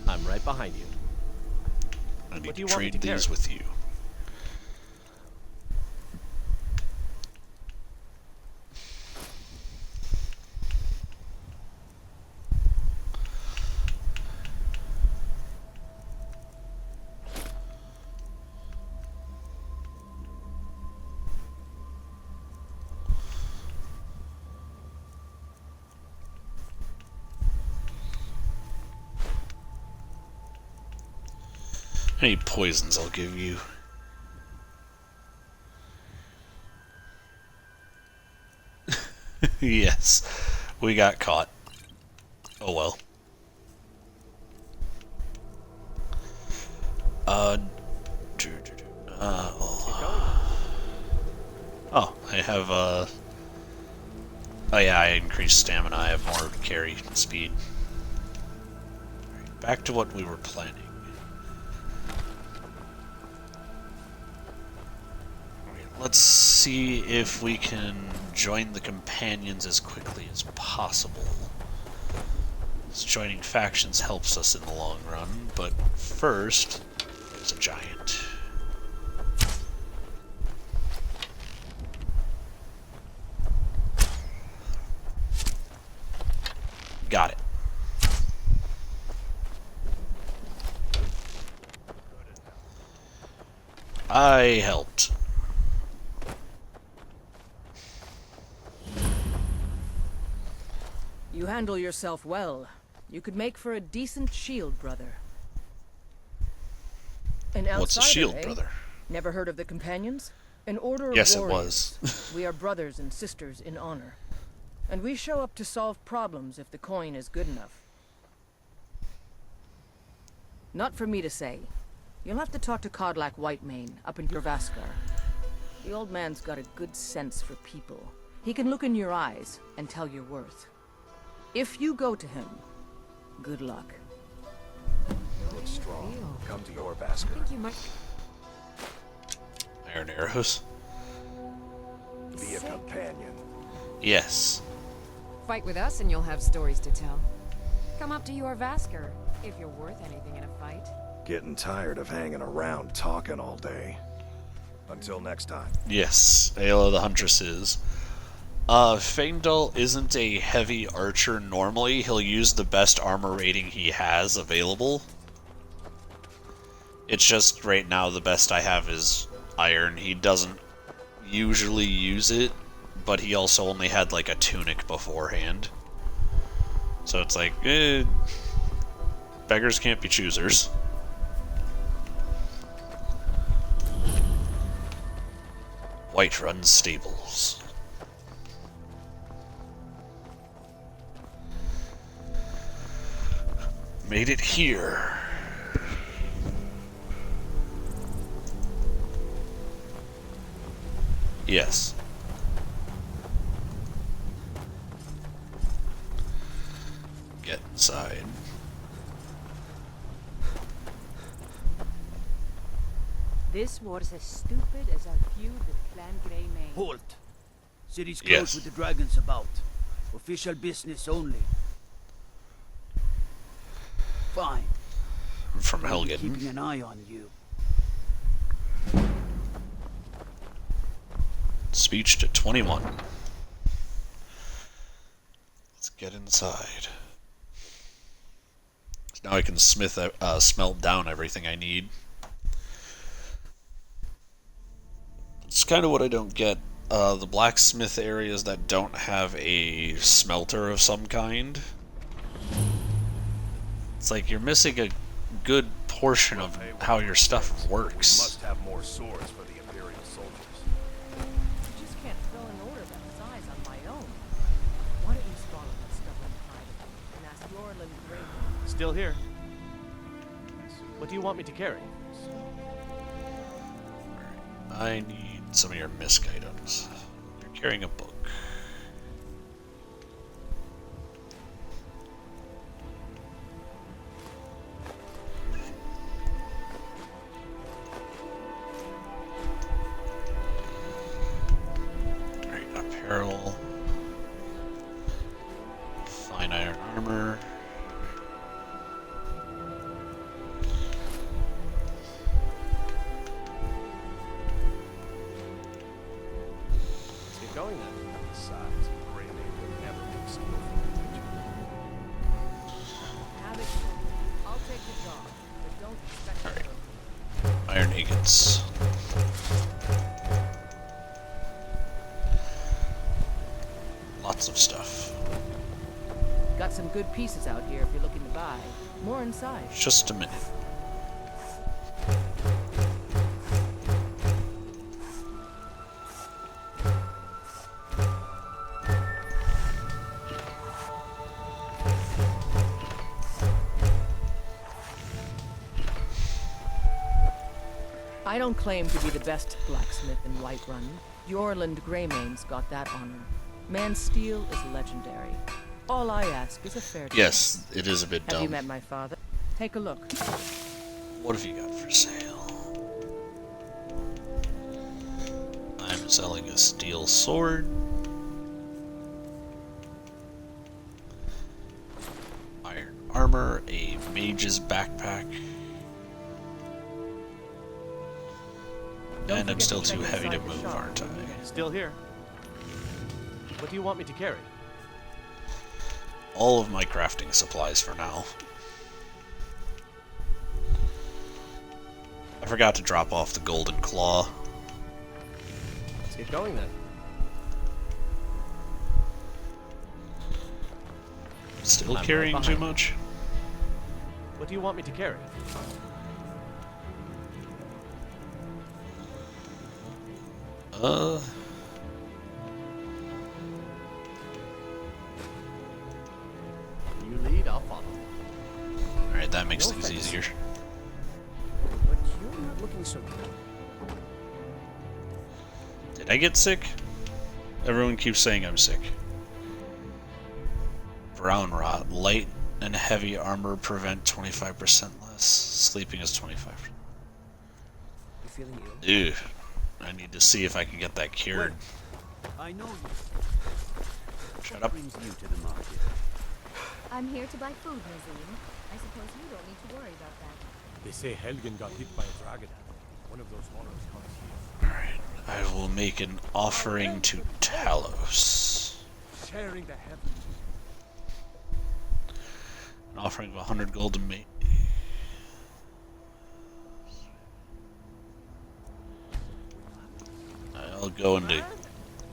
I'm right behind you. I need What to do you want me trade to these carry? with you. Any poisons I'll give you. Yes, we got caught. Oh well. Oh, I have, oh yeah, I increased stamina, I have more carry speed. Alright, back to what we were planning. Let's see if we can join the companions as quickly as possible. This joining factions helps us in the long run, but first, there's a giant. Got it. I helped. You handle yourself well. You could make for a decent shield, brother. An outsider, What's a shield, eh? brother? Never heard of the Companions? An order of Yes, it warriors. was. We are brothers and sisters in honor. And we show up to solve problems if the coin is good enough. Not for me to say. You'll have to talk to Kodlak Whitemane up in Jorvaskar. The old man's got a good sense for people. He can look in your eyes and tell your worth. If you go to him, good luck. You look strong. Come to your I basket. think you might Iron arrows. Be a companion. Yes. fight with us and you'll have stories to tell. Come up to your Vasker, if you're worth anything in a fight. Getting tired of hanging around talking all day. Until next time. Yes, Ayla the Huntress is. Feindal isn't a heavy archer normally. He'll use the best armor rating he has available. It's just right now the best I have is iron. He doesn't usually use it, but he also only had like a tunic beforehand. So it's like, beggars can't be choosers. Whiterun Stables. Made it here. Yes. Get inside. This war's as stupid as our feud with Clan Greymane. Halt! City's closed Yes. with the dragons about. Official business only. Fine. From I'll be Helgen. keeping an eye on you. It's speech to 21. Let's get inside. Now I can smelt down everything I need. It's kind of what I don't get. The blacksmith areas that don't have a smelter of some kind. It's like you're missing a good portion of how your stuff works. We must have more swords for the Imperial soldiers. I just can't fill an order that size on my own. Why don't you swallow that stubborn pride and ask Yorland Grey? Still here. What do you want me to carry? I need some of your misc items. You're carrying a book. Alright, apparel. Fine iron armor. Going then. Besides, Grey Mane will never make skillful creature. Have it. I'll take the job, but don't expect Alright. Iron ingots. Lots of stuff. Got some good pieces out here if you're looking to buy. More inside. Just a minute. I don't claim to be the best blacksmith in Whiterun. Yorland Greymane's got that honor. Man's steel is legendary. All I ask is a fair deal. Yes, it is a bit Have you dumb. met my father? Take a look. What have you got for sale? I'm selling a steel sword. Iron armor, a mage's backpack. And I'm still too heavy to move, aren't I? Still here. What do you want me to carry? All of my crafting supplies for now. I forgot to drop off the golden claw. Let's get going then. Still I'm carrying right too behind you. much? What do you want me to carry? You lead, I'll follow. Alright, that makes No things offense. easier. But you're not looking so good. Did I get sick? Everyone keeps saying I'm sick. Brown rot. Light and heavy armor prevent 25% less. Sleeping is 25%. You feeling ill? Ew. I need to see if I can get that cured. I know you. Shut What up. brings you to the market? I'm here to buy food, Nazim. I suppose you don't need to worry about that. They say Helgen got hit by a dragon. One of those horrors comes here. Alright. I will make an offering to Talos. Sharing the heavens. An offering of 100 gold to me. I'll go into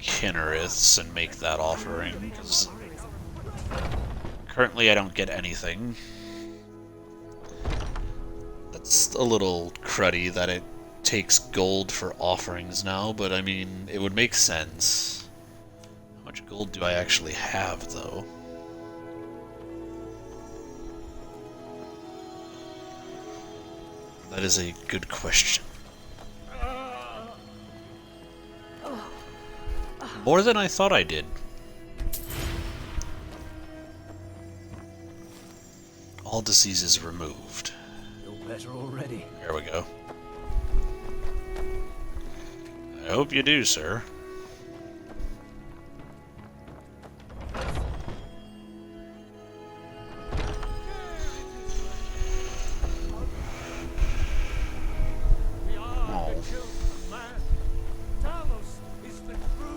Kinnerith's and make that offering, because currently I don't get anything. That's a little cruddy that it takes gold for offerings now, but I mean, it would make sense. How much gold do I actually have, though? That is a good question. More than I thought I did. All diseases removed. Feel better already. There we go. I hope you do, sir. We are the children of man. Talos is the true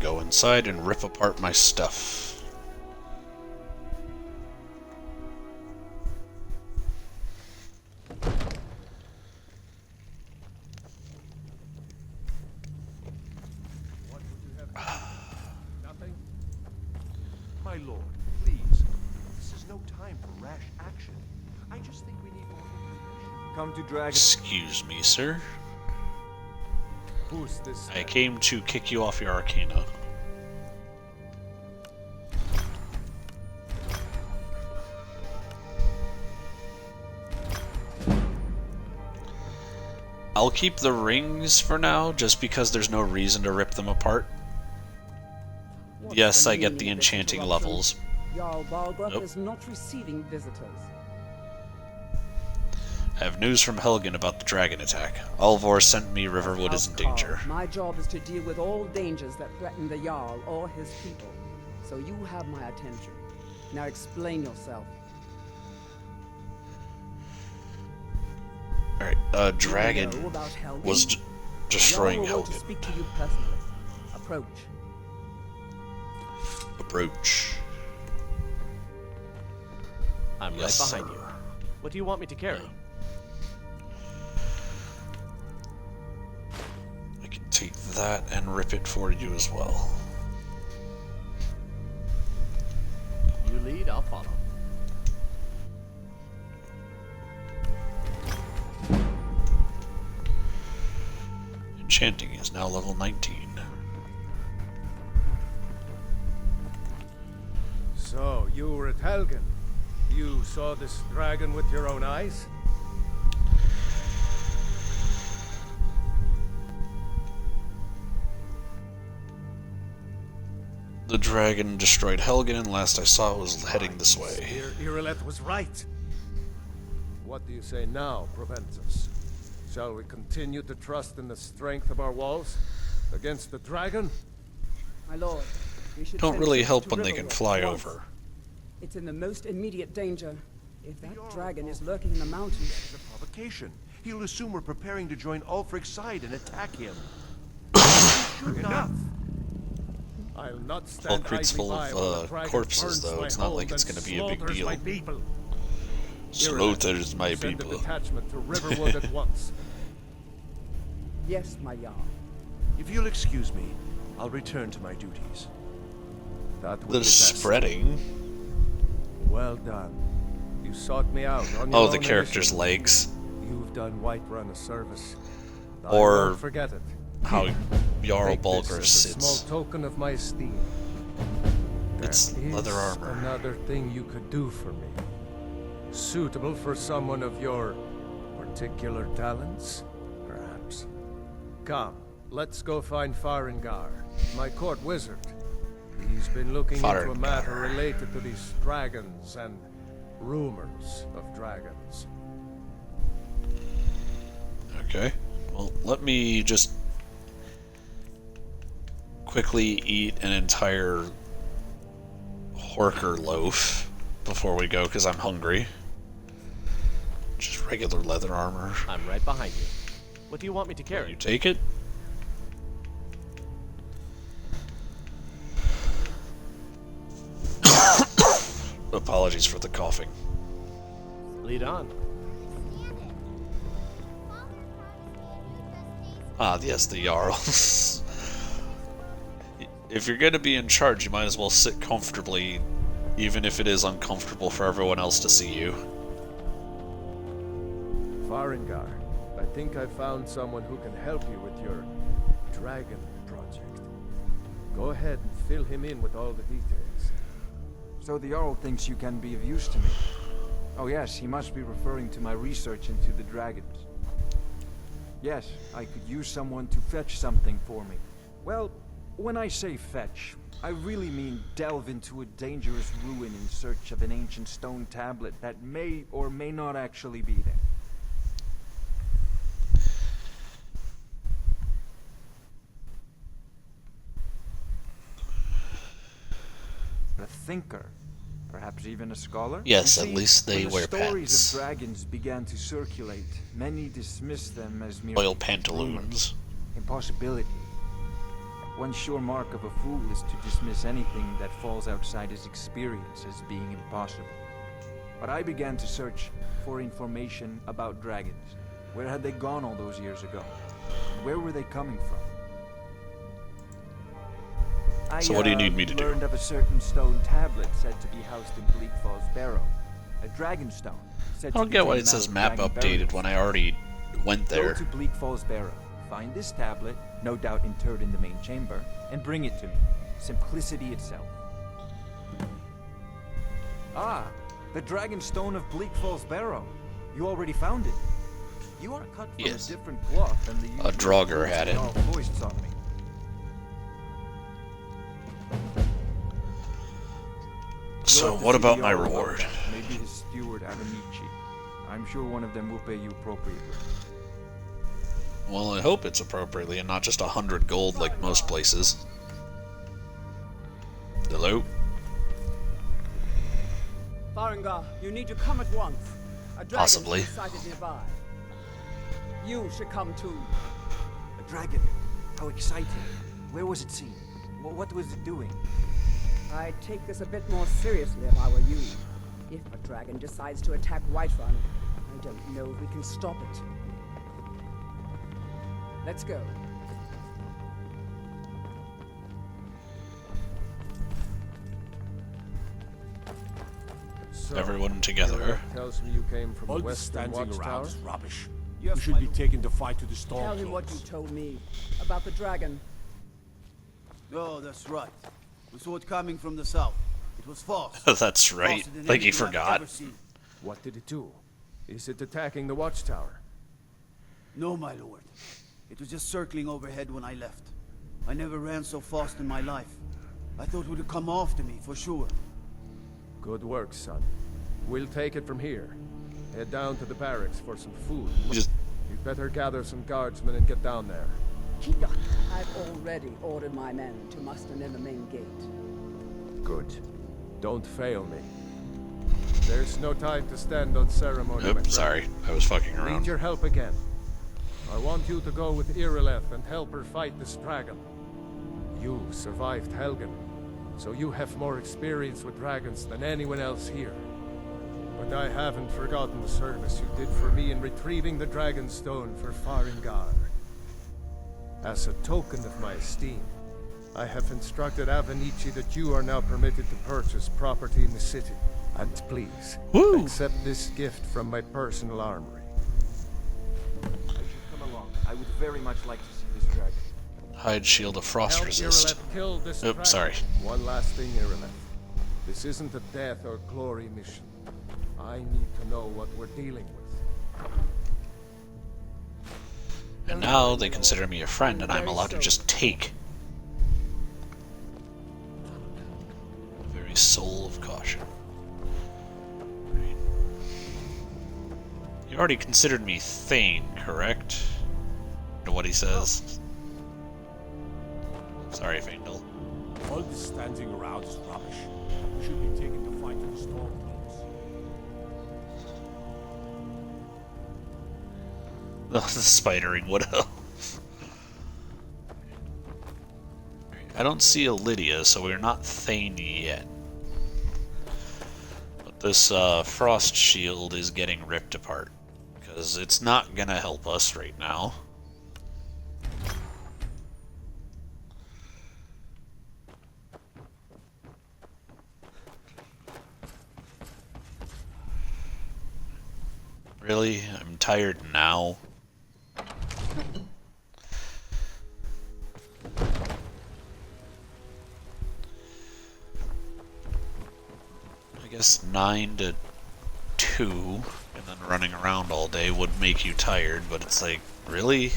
go inside and rip apart my stuff. Nothing? My lord, please. This is no time for rash action. I just think we need more information. Come to Dragon. Excuse me, sir. Who's this? I came to kick you off your arcana. I'll keep the rings for now, just because there's no reason to rip them apart. Yes, I get the enchanting levels. Jarl Balgruuf Nope. is not receiving visitors. I have news from Helgen about the dragon attack. Alvor sent me Riverwood is in danger. My job is to deal with all dangers that threaten the Jarl or his people. So you have my attention. Now explain yourself. Alright, dragon You know about Helgen? was destroying Jarl will want to Helgen. speak to you personally. Approach. Approach. I'm Yes, right behind sir. you. What do you want me to carry? I can take that and rip it for you as well. You lead, I'll follow. Enchanting is now level 19. So, you were at Helgen. You saw this dragon with your own eyes? The dragon destroyed Helgen, and last I saw it was heading this way. Irileth was right. What do you say now, Proventus? Shall we continue to trust in the strength of our walls against the dragon? My lord, we should Don't send really troops help to when they can Riverwood fly at once. over. It's in the most immediate danger. If that dragon is lurking in the mountains... It's a provocation. He'll assume we're preparing to join Ulfric's side and attack him. Enough! I'll not stand Falkreath's idly full by of while the dragon corpses, burns though. my It's not like hold it's and going to be a big slaughters deal. my people. Slaughters my Send a people. detachment to Riverwood at once. Yes, my Jarl. If you'll excuse me, I'll return to my duties. That would The be best. spreading. Well done. You sought me out on your Oh, own the character's initiative. legs. You've done Whiterun a service. I Or won't forget it. how Jarl Take this Balgruuf as a sits. small token of my esteem. It's There leather is armor. Another thing you could do for me. Suitable for someone of your particular talents, perhaps. Come, let's go find Farengar, my court wizard. He's been looking into a matter Farengar. related to these dragons and rumors of dragons. Okay. Well, let me just quickly eat an entire Horker loaf before we go, because I'm hungry. Just regular leather armor. I'm right behind you. What do you want me to carry? You take it? Apologies for the coughing. Lead on. Ah, yes, the Jarl. If you're going to be in charge, you might as well sit comfortably, even if it is uncomfortable for everyone else to see you. Farengar, I think I found someone who can help you with your dragon project. Go ahead and fill him in with all the details. So the Jarl thinks you can be of use to me. Oh yes, he must be referring to my research into the dragons. Yes, I could use someone to fetch something for me. Well, when I say fetch, I really mean delve into a dangerous ruin in search of an ancient stone tablet that may or may not actually be there. A thinker, perhaps even a scholar? Yes, You at see, least they when wear the stories pants. of dragons began to circulate, many dismissed them as mere Oil rumors, pantaloons. impossibility. One sure mark of a fool is to dismiss anything that falls outside his experience as being impossible. But I began to search for information about dragons. Where had they gone all those years ago? Where were they coming from? So what do you need me to do? I learned of a certain stone tablet said to be housed in Bleakfalls Barrow. A dragon stone. I don't get why it says map updated when I already went there. Go to Bleakfalls Barrow. Find this tablet, no doubt interred in the main chamber, and bring it to me. Simplicity itself. Ah, the dragon stone of Bleakfalls Barrow. You already found it. You are cut from a different cloth than the A Draugr had it. Foists on me. So what about my reward? Maybe his steward Avenici. I'm sure one of them will pay you appropriately. Well, I hope it's appropriately and not just 100 gold like most places. Hello? Farengar, you need to come at once. A dragon Possibly. is sighted nearby. You should come too. A dragon? How exciting. Where was it seen? What was it doing? I'd take this a bit more seriously if I were you. If a dragon decides to attack Whiterun, I don't know if we can stop it. Let's go. So, Everyone together. Tells me you came from All the this Western standing Watchtower. around is rubbish. You should be taking the fight to the storm. Tell him what you told me about the dragon. Oh, that's right. We saw it coming from the south. It was false. That's right. Like he forgot. What did it do? Is it attacking the Watchtower? No, my lord. It was just circling overhead when I left. I never ran so fast in my life. I thought it would have come after me, for sure. Good work, son. We'll take it from here. Head down to the barracks for some food. You'd better gather some guardsmen and get down there. I've already ordered my men to muster near the main gate. Good. Don't fail me. There's no time to stand on ceremony. my Oops, friend. sorry. I was fucking I around. need your help again. I want you to go with Irileth and help her fight this dragon. You survived Helgen, so you have more experience with dragons than anyone else here. But I haven't forgotten the service you did for me in retrieving the dragon stone for Farengar. As a token of my esteem, I have instructed Avenici that you are now permitted to purchase property in the city. And please, accept this gift from my personal armory. I should come along. I would very much like to see this dragon. Hide shield of frost Help resist. Irileth kill this dragon. Sorry. One last thing, Irileth. This isn't a death or glory mission. I need to know what we're dealing with. And now they consider me a friend and I'm allowed to just take. The very soul of caution. You already considered me Thane, correct? To what he says. Sorry, Faendal. All this standing around is rubbish. You should be taking the fight to the storm. The spidering widow. I don't see a Lydia, so we're not Thane yet. But this frost shield is getting ripped apart. Because it's not gonna help us right now. Really? I'm tired now. I guess 9 to 2, and then running around all day would make you tired, but it's like, really?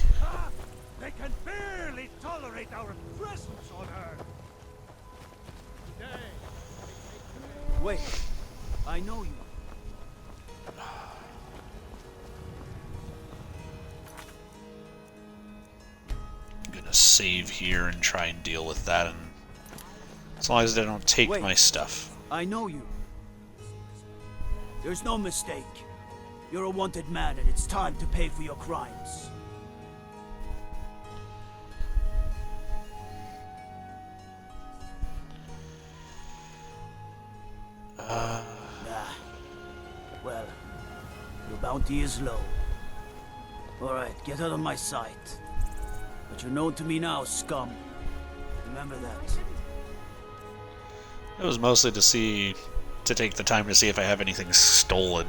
They can barely tolerate our presence on Earth. Wait, I know you. I'm gonna save here and try and deal with that, and as long as they don't take my stuff. I know you. There's no mistake. You're a wanted man, and it's time to pay for your crimes. Nah. Well, your bounty is low. Alright, get out of my sight. But you're known to me now, scum. Remember that. It was mostly to take the time to see if I have anything stolen.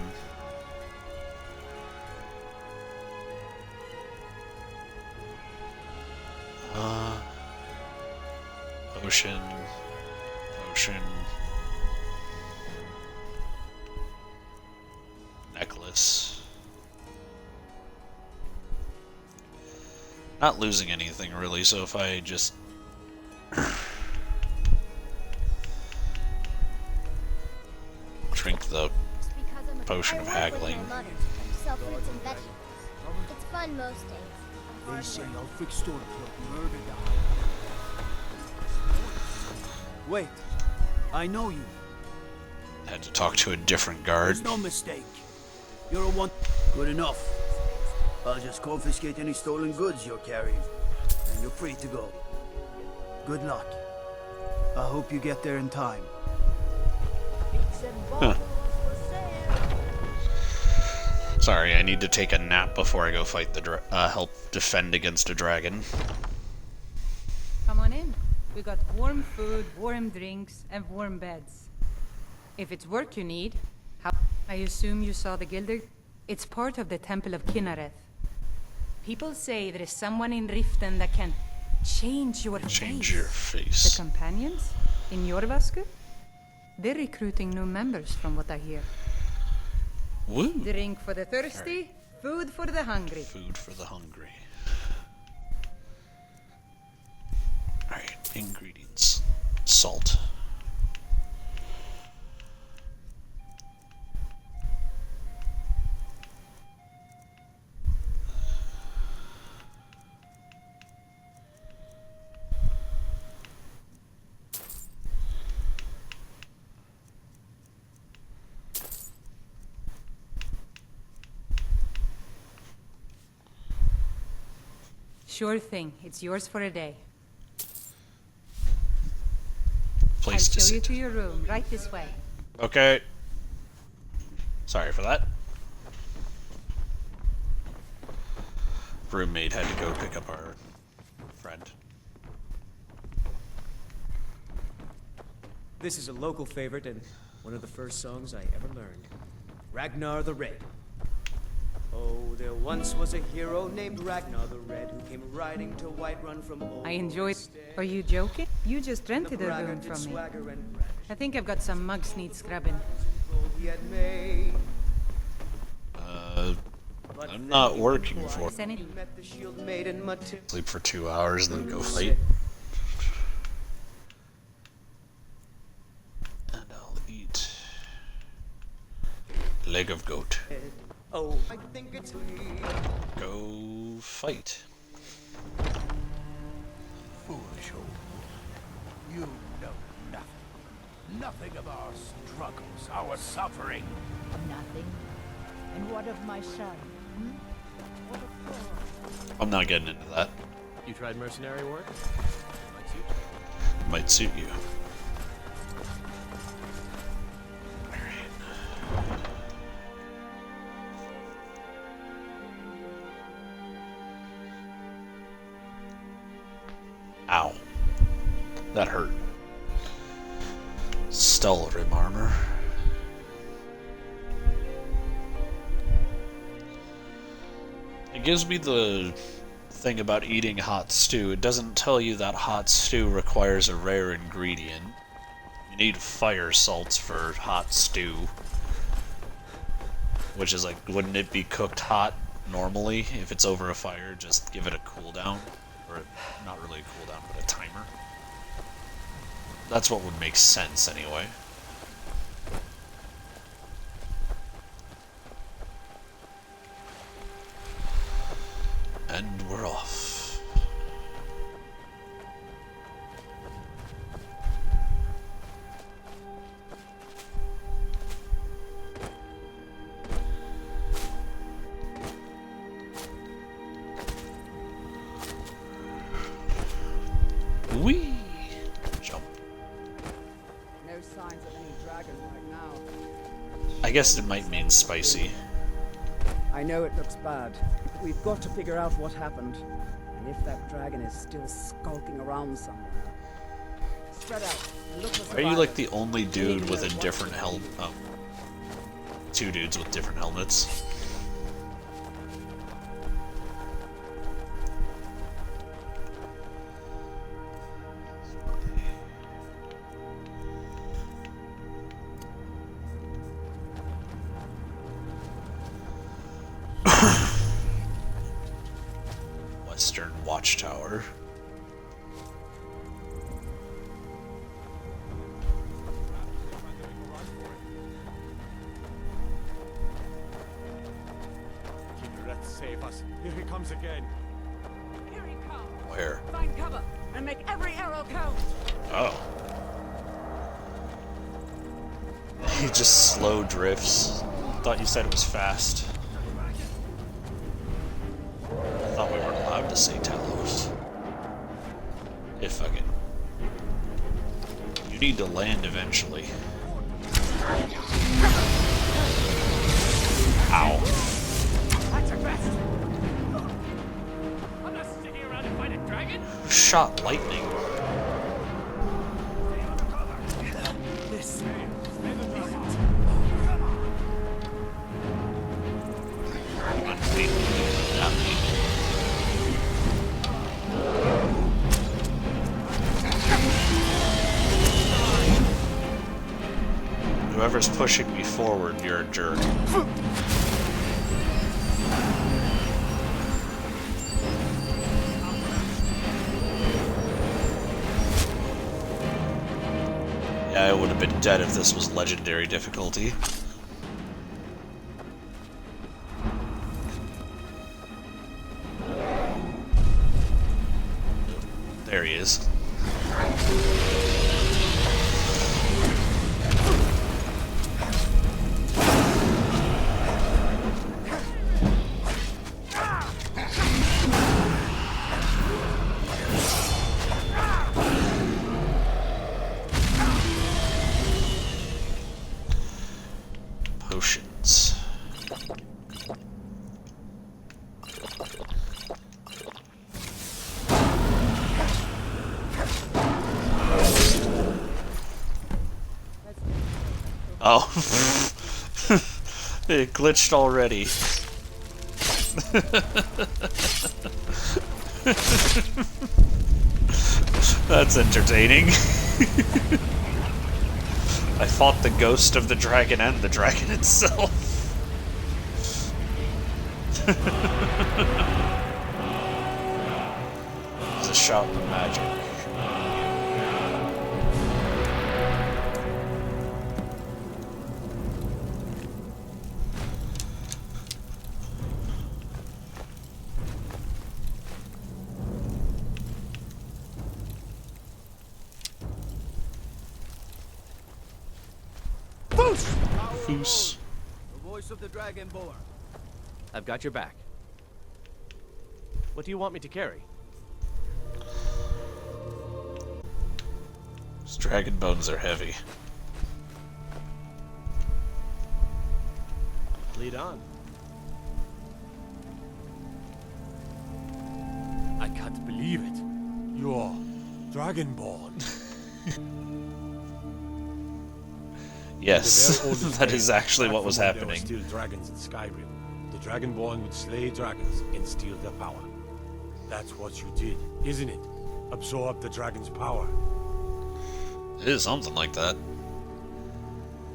Potion. Necklace. Not losing anything really, so if I just drink the potion of haggling. Sell fruits and vegetables. It's fun most days. They say Ulfric Stormcloak murdered the Wait, I know you. Had to talk to a different guard. There's no mistake. You're a one. Good enough. I'll just confiscate any stolen goods you're carrying, and you're free to go. Good luck. I hope you get there in time. Huh. Sorry, I need to take a nap before I go fight the help defend against a dragon. Come on in. We got warm food, warm drinks, and warm beds. If it's work you need, I assume you saw the Gilder? It's part of the Temple of Kinnareth. People say there is someone in Riften that can change your face. The companions in Jorvaskr? They're recruiting new members from what I hear. Woo. Drink for the thirsty, food for the hungry. Food for the hungry. Alright, ingredients. Salt. Sure thing. It's yours for a day. Place to I'll show you sit. to your room. Right this way. Okay. Sorry for that. Roommate had to go pick up our friend. This is a local favorite and one of the first songs I ever learned. Ragnar the Red. Oh, there once was a hero named Ragnar the Red who came riding to Whiterun from old. I enjoyed. Are you joking? You just rented a room from me. I think I've got some mugs need scrubbing. I'm not working for it. Sleep for 2 hours and then go fight. And I'll eat leg of goat. Oh, I think it's Go fight. Foolish old woman. You know nothing. Nothing of our struggles, our suffering. Nothing. And what of my son? What of Thor? I'm not getting into that. You tried mercenary work? Might suit you. Ow. That hurt. Stellarium armor. It gives me the thing about eating hot stew. It doesn't tell you that hot stew requires a rare ingredient. You need fire salts for hot stew. Which is like, wouldn't it be cooked hot normally? If it's over a fire, just give it a cooldown. Or not really a cooldown, but a timer. That's what would make sense anyway. And we're off. No signs guess it might mean spicy. I know it looks bad, but we've got to figure out what happened. And if that dragon is still skulking around somewhere. Spread out and look for Are you like survivors. the only dude with a different helmet? Oh. Two dudes with different helmets. Western Watchtower. Save us. Here he comes again. Here he comes. Where? Find cover and make every arrow count. Oh. He just slow drifts. Thought you said it was fast. I thought we weren't allowed to say Talos. Yeah, fuck it. You need to land eventually. Ow. That's your best. I'm not sticking around to fight a dragon. Who shot lightning? This. Whoever's pushing me forward, you're a jerk. Yeah, I would have been dead if this was legendary difficulty. There he is. Potions. Oh. It glitched already. That's entertaining. I fought the ghost of the dragon and the dragon itself. It's a shout of magic. Foos. The voice of the Dragonborn. I've got your back. What do you want me to carry? These dragon bones are heavy. Lead on. I can't believe it. You're Dragonborn. Yes, The very oldest that days, is actually back what was from when there happening. were still dragons in Skyrim. The Dragonborn would slay dragons and steal their power. That's what you did, isn't it? Absorb the dragon's power. It is something like that.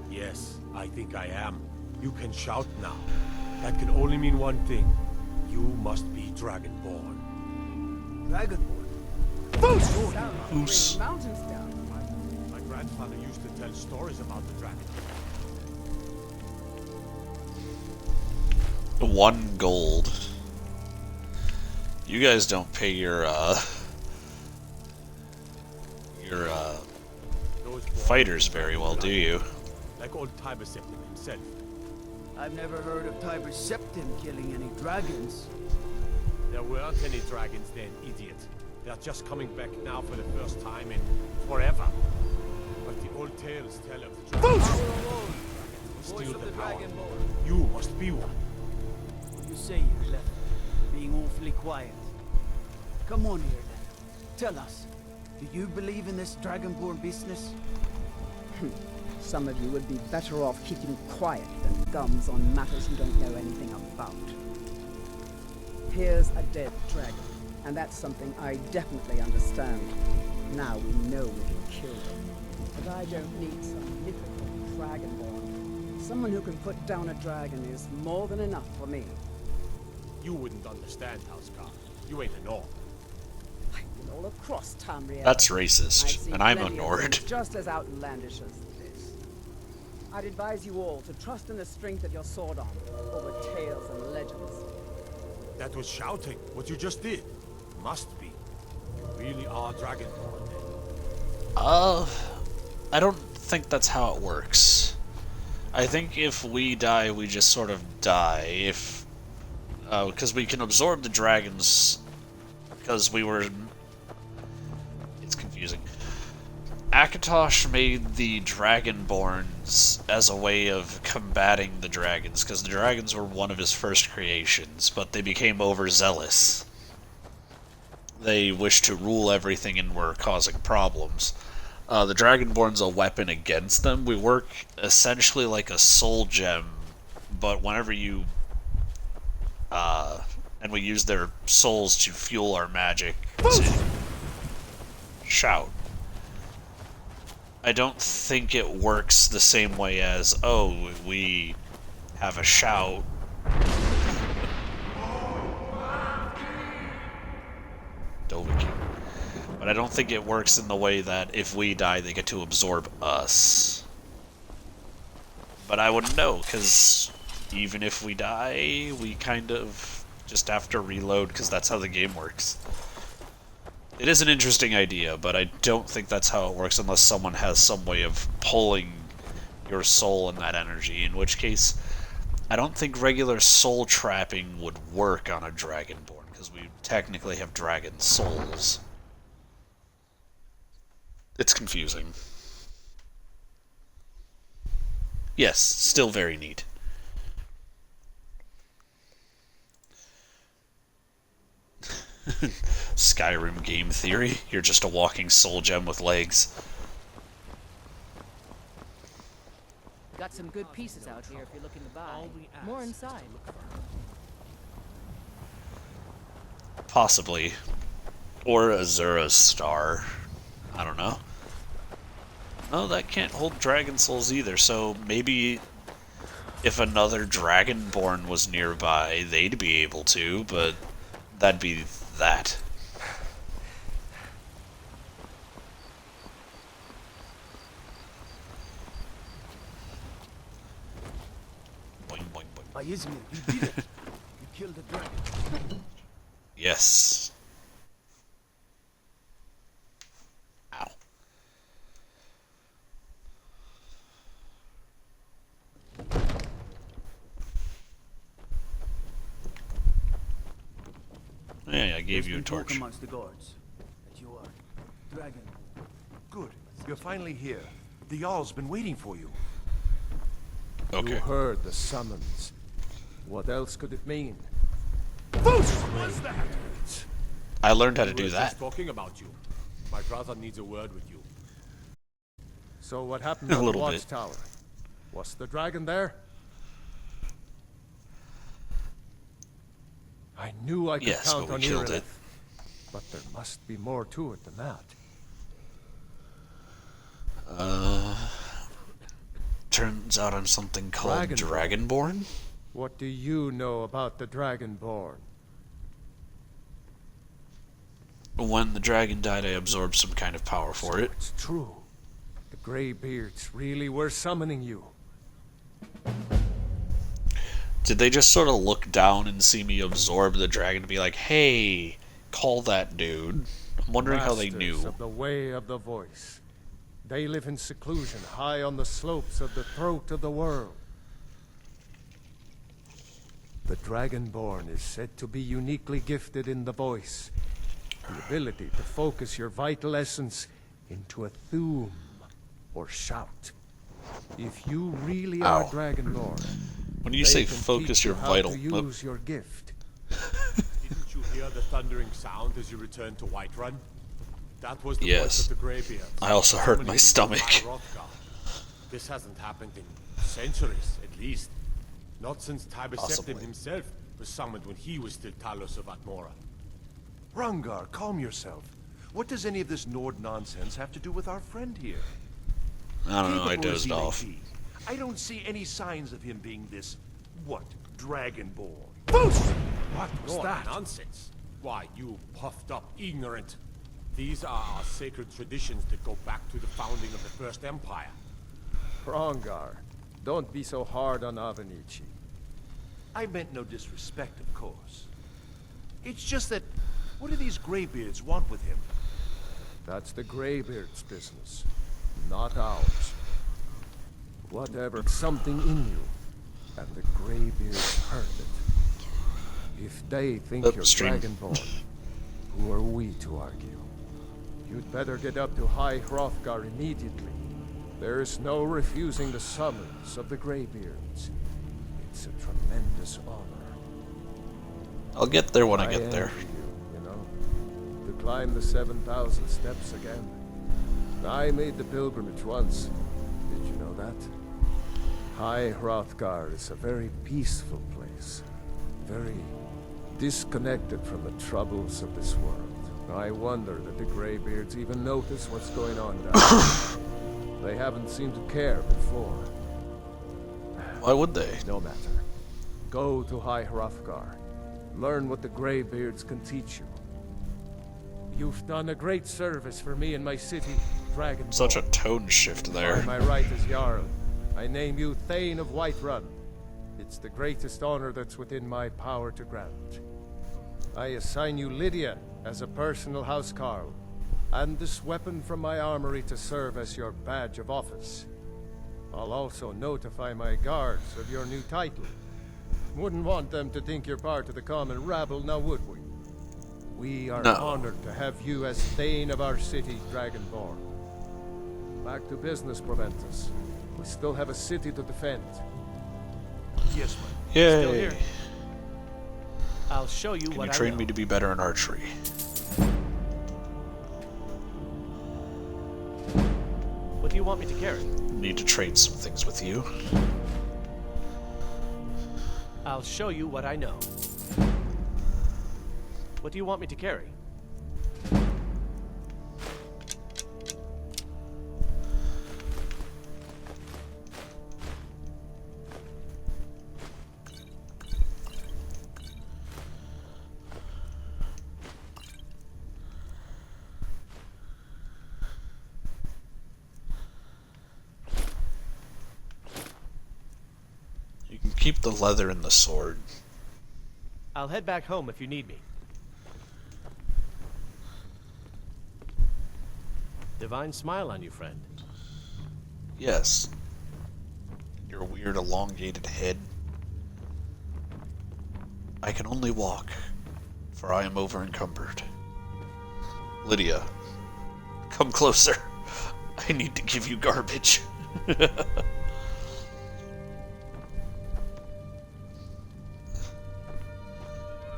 Yes, I think I am. You can shout now. That can only mean one thing. You must be Dragonborn. Dragonborn? Foos. Mountains down. My grandfather used to tell stories about the dragon. 1 gold. You guys don't pay your fighters very well, do you? Like old Tiber Septim himself. I've never heard of Tiber Septim killing any dragons. There weren't any dragons then, idiot. They're just coming back now for the first time in forever. But the old tales tell of the dragons. Steal the power. You must be one. You say you're left, being awfully quiet. Come on here then. Tell us, do you believe in this Dragonborn business? Some of you would be better off keeping quiet than gums on matters you don't know anything about. Here's a dead dragon, and that's something I definitely understand. Now we know we can kill them. But I don't need some mythical dragonborn. Someone who can put down a dragon is more than enough for me. You wouldn't understand, Housecar. You ain't a Nord. I've been all across Tamriel. That's I've racist, seen and I'm a plenty of Nord. things just as outlandish as this. I'd advise you all to trust in the strength of your sword arm over tales and legends. That was shouting, what you just did. Must be. You really are Dragonborn. I don't think that's how it works. I think if we die, we just sort of die. Because we can absorb the dragons, because we were... It's confusing. Akatosh made the Dragonborns as a way of combating the dragons, because the dragons were one of his first creations, but they became overzealous. They wished to rule everything and were causing problems. The Dragonborn's a weapon against them. We work essentially like a soul gem, but whenever you... and we use their souls to fuel our magic to shout. I don't think it works the same way as, oh, we have a shout. Dovahkiin. But I don't think it works in the way that if we die, they get to absorb us. But I wouldn't know, because even if we die, we kind of just have to reload, because that's how the game works. It is an interesting idea, but I don't think that's how it works unless someone has some way of pulling your soul and that energy, in which case I don't think regular soul trapping would work on a Dragonborn, because we technically have dragon souls. It's confusing. Yes, still very neat. Skyrim game theory. You're just a walking soul gem with legs. Got some good pieces out here if you're looking to buy. More inside. Possibly. Or Azura's star. I don't know. Oh, that can't hold dragon souls either, so maybe if another Dragonborn was nearby, they'd be able to, but that'd be that. Boing, boing, boing. Ysmir, you did it. You killed the dragon. Yes. Ow. Yeah, I gave you a torch. Amongst the guards that you are dragon. Good. You're finally here. The Jarl's been waiting for you. Okay. You heard the summons. What else could it mean? What's that? I learned how to do We're that. just talking about you. My brother needs a word with you. So what happened A on the little bit. watchtower? Was the dragon there? I knew I could Yes, count but we on killed Irileth, it. but there must be more to it than that. Turns out I'm something called Dragonborn? What do you know about the Dragonborn? When the dragon died, I absorbed some kind of power for it. It's true. The Greybeards really were summoning you. Did they just sort of look down and see me absorb the dragon to be like, hey, call that dude? I'm wondering how they Masters knew. of the way of the voice. They live in seclusion, high on the slopes of the throat of the world. The Dragonborn is said to be uniquely gifted in the voice. The ability to focus your vital essence into a thum or shout. If you really Ow. are Dragonborn, When you they say can focus teach you your how vital... to use your gift. Didn't you hear the thundering sound as you returned to Whiterun? That was the voice Yes. of the Greybeards. I also hurt my Summoning stomach. High Hrothgar. This hasn't happened in centuries, at least. Not since Tiber Septim Possibly. himself was summoned when he was still Talos of Atmora. Rungar, calm yourself. What does any of this Nord nonsense have to do with our friend here? I don't know, I Capable as dozed he may off. be, I don't see any signs of him being this, what, Dragonborn. What was that? Nonsense. Why, you puffed up ignorant. These are our sacred traditions that go back to the founding of the First Empire. Hrongar, don't be so hard on Avenici. I meant no disrespect, of course. It's just that, what do these Greybeards want with him? That's the Greybeard's business, not ours. Whatever, something in you, and the Greybeards heard it. If they think Upstream. you're Dragonborn, who are we to argue? You'd better get up to High Hrothgar immediately. There's no refusing the summons of the Greybeards. It's a tremendous honor. I'll get there when I get there. envy you, you know, to climb the 7,000 steps again. I made the pilgrimage once. Did you know that? High Hrothgar is a very peaceful place. Very disconnected from the troubles of this world. I wonder that the Greybeards even notice what's going on down there. They haven't seemed to care before. Why would they? No matter. Go to High Hrothgar. Learn what the Greybeards can teach you. You've done a great service for me in my city, Dragonborn. Such a tone shift there. By my right as Jarl, I name you Thane of Whiterun. It's the greatest honor that's within my power to grant. I assign you Lydia as a personal housecarl, and this weapon from my armory to serve as your badge of office. I'll also notify my guards of your new title. Wouldn't want them to think you're part of the common rabble, now would we? We are No. honored to have you as Thane of our city, Dragonborn. Back to business, Proventus. We still have a city to defend. Yes, man. Yay! Still here. I'll show you Can what you I train know. me to be better in archery? What do you want me to carry? Need to trade some things with you. I'll show you what I know. What do you want me to carry? You can keep the leather and the sword. I'll head back home if you need me. Divine smile on you, friend. Yes. Your weird elongated head. I can only walk, for I am over encumbered. Lydia, come closer. I need to give you garbage.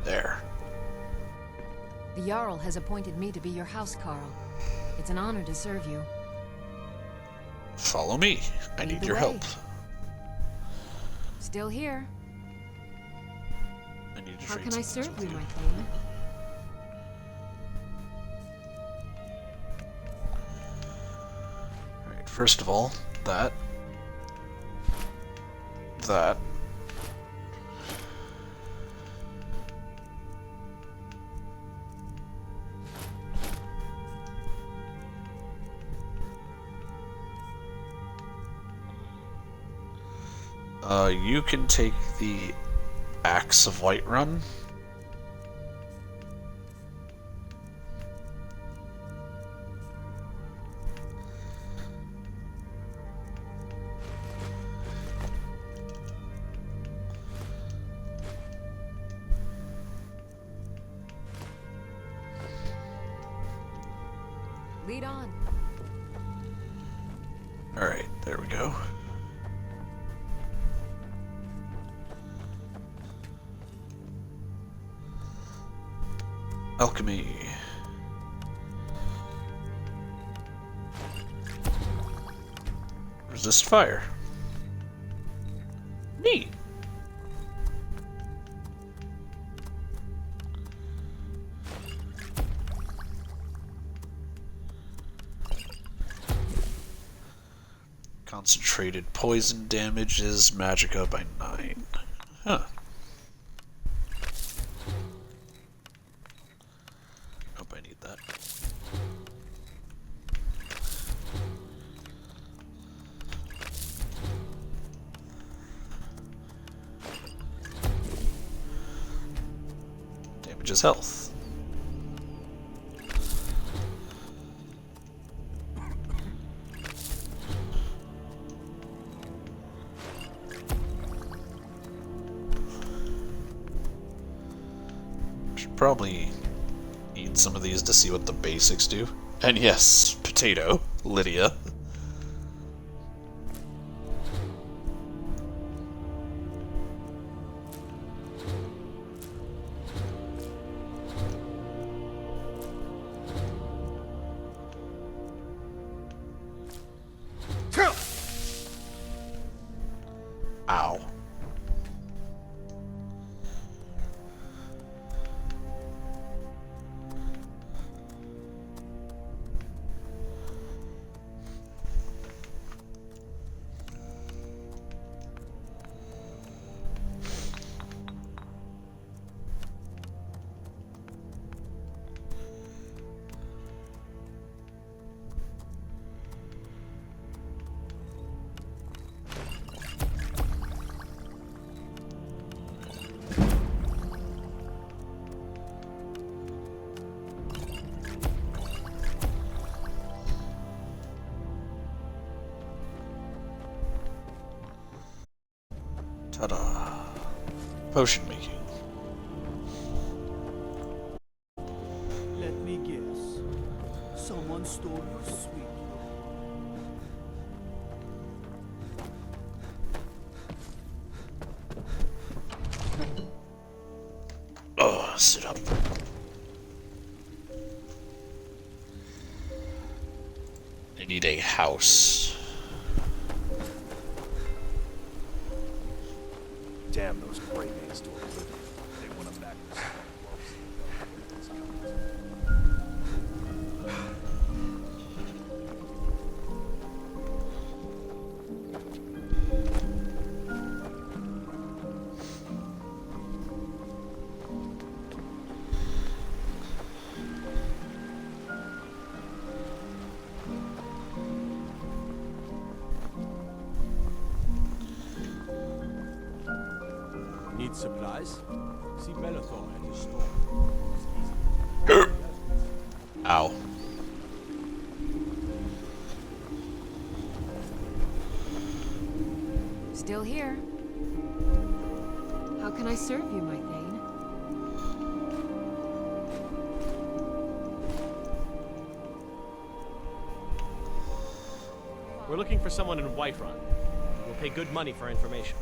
There. The Jarl has appointed me to be your housecarl. It's an honor to serve you. Follow me. I Lead need the your way. help. Still here. I need to How trade can I some things serve with you, my Thane? Alright, first of all, that. That. You can take the Axe of Whiterun. Lead on. Alright, there we go. Alchemy. Resist fire. Neat. Concentrated poison damage is magicka by 9. Huh. Hope I need that. Damages health. Probably eat some of these to see what the basics do. And yes, potato, Lydia. Ow. Ta-da. Potion making. Let me guess. Someone stole your sweet. Oh, sit up. I need a house. Damn those gray maids to oblivion. They want them back. Need supplies? See Bellathor at his store. Ow. Still here. How can I serve you, my Thane? We're looking for someone in Whiterun. We'll pay good money for information.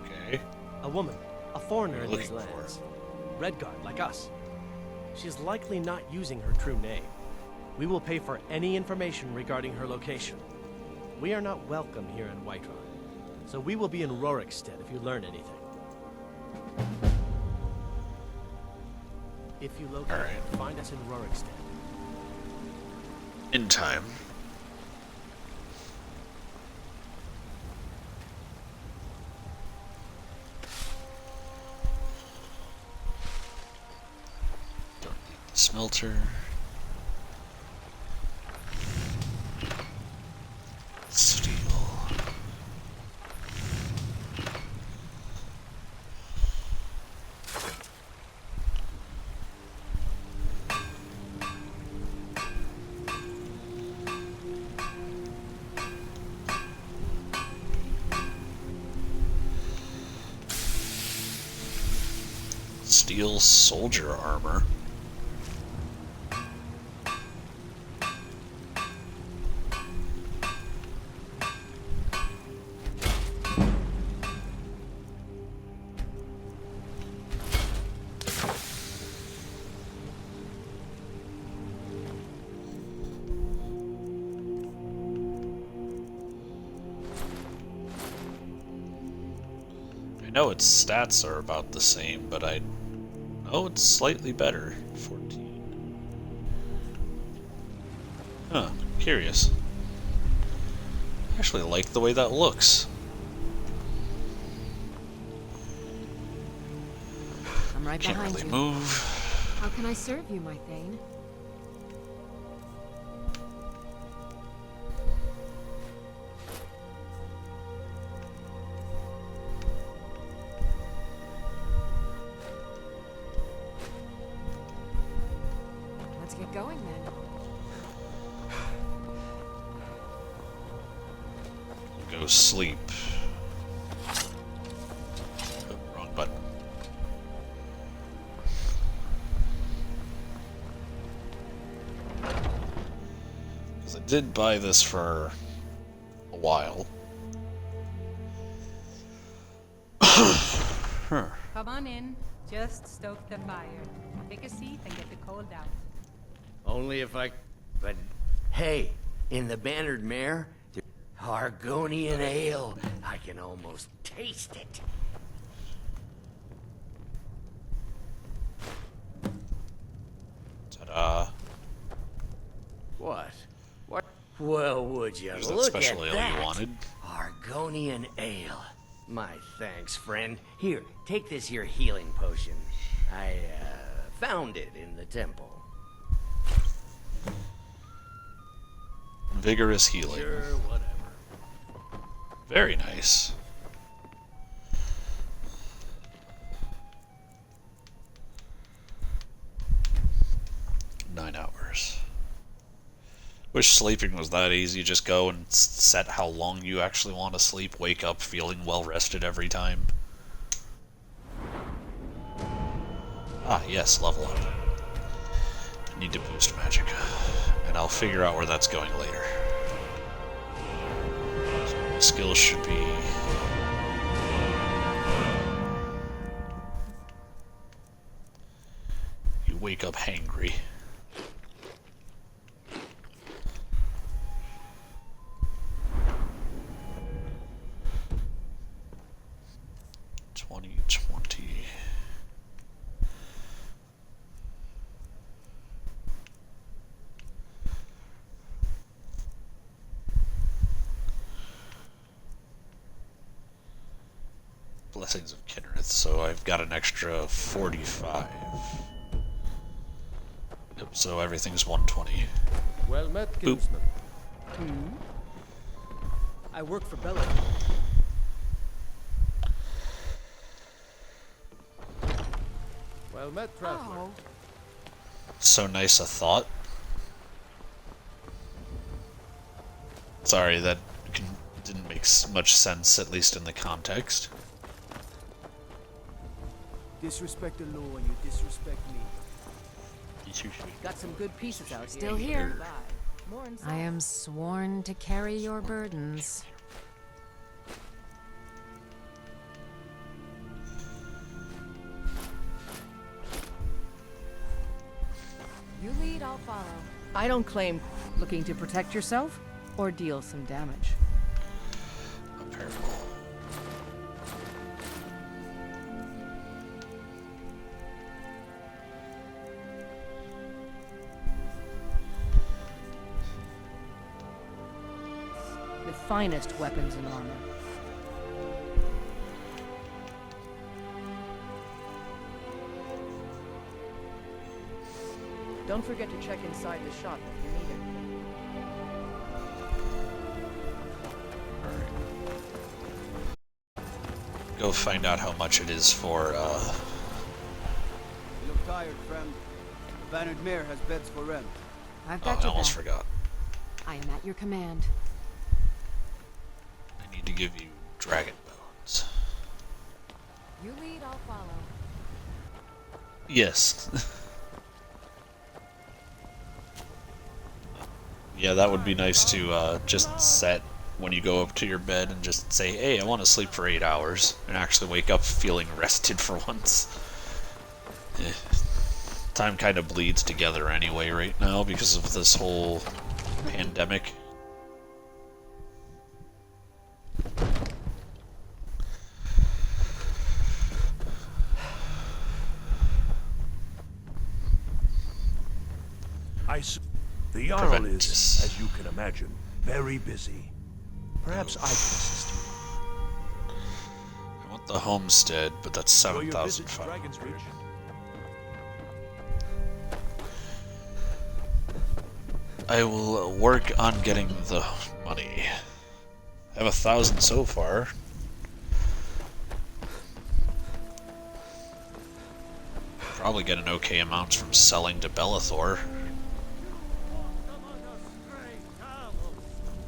Okay. A woman, a foreigner in What are these you looking lands. Redguard, like us. She's likely not using her true name. We will pay for any information regarding her location. We are not welcome here in Whiterun, so we will be in Rorikstead if you learn anything. If you locate, find us in Rorikstead. In time. Smelter. Steel. Steel soldier armor. know its stats are about the same, but I know it's slightly better. 14. Huh, curious. I actually like the way that looks. I'm right Can't behind really you. move. How can I serve you, my Thane? Let's get going then. Go sleep. Oh, wrong button. Because I did buy this for a while. Huh. Come on in. Just stoke the fire. Take a seat and get the cold out. Only if I... But, hey, in the Bannered Mare, Argonian ale. I can almost taste it. Ta-da. What? What? Well, would you There's that look special at ale that? you wanted. Argonian ale. My thanks, friend. Here, take this here healing potion. I, found it in the temple. Vigorous healing. Sure, whatever. Very nice. $9. Wish sleeping was that easy. Just go and set how long you actually want to sleep. Wake up feeling well rested every time. Ah, yes, level up. I need to boost magic. And I'll figure out where that's going later. So my skills should be... You wake up hangry. Blessings of Kinnereth, so I've got an extra 45. Yep, so everything's 120. Well met, Boop. kinsman. I work for Bella. Well met, traveler. So nice a thought. Sorry, that didn't make much sense, at least in the context. Disrespect the law and you disrespect me. Got some good pieces out Still here. here. I am sworn to carry your burdens. You lead, I'll follow. I don't claim looking to protect yourself or deal some damage. The finest weapons and armor. Don't forget to check inside the shop if you need anything. Go find out how much it is for, You look tired, friend. The Bannered Mare has beds for rent. I've Oh, got I your almost back. forgot. I am at your command. I need to give you dragon bones. You lead, I'll follow. Yes. Yeah, that would be nice to just set when you go up to your bed and just say, hey, I want to sleep for 8 hours, and actually wake up feeling rested for once. Eh. Time kind of bleeds together anyway right now because of this whole pandemic. The Jarl is, as you can imagine, very busy. Perhaps I can assist you. I want the homestead, but that's Enjoy your visit to 7,500. Dragon's Reach. I will work on getting the money. I have 1,000 so far. Probably get an okay amount from selling to Bellathor.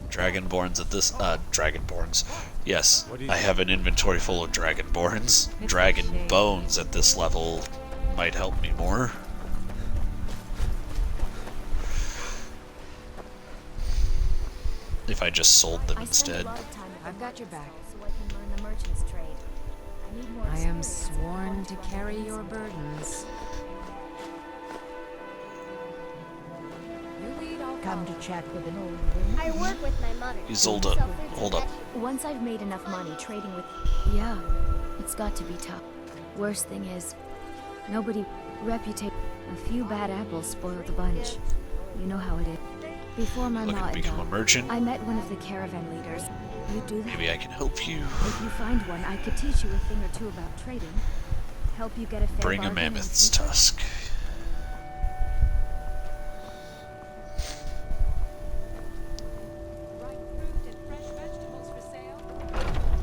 Dragonborns at this, Dragonborns. Yes, I have an inventory full of Dragonborns. Dragon bones at this level might help me more. If I just sold them instead. I've got your back. So I can learn the merchant's trade. I need more I am experience sworn to in carry your burdens. You lead, I'll Come to chat with an old I work with my mother. He's hold up. Hold up. Once I've made enough money trading with... Yeah, it's got to be tough. Worst thing is, nobody... Reputation. A few bad apples spoiled the bunch. You know how it is. Before my Looking ma to become a merchant? I met one of the caravan leaders. You do that? Maybe I can help you. If you find one, I could teach you a thing or two about trading. Help you get a fair Bring a bargain in the mammoth's future. tusk.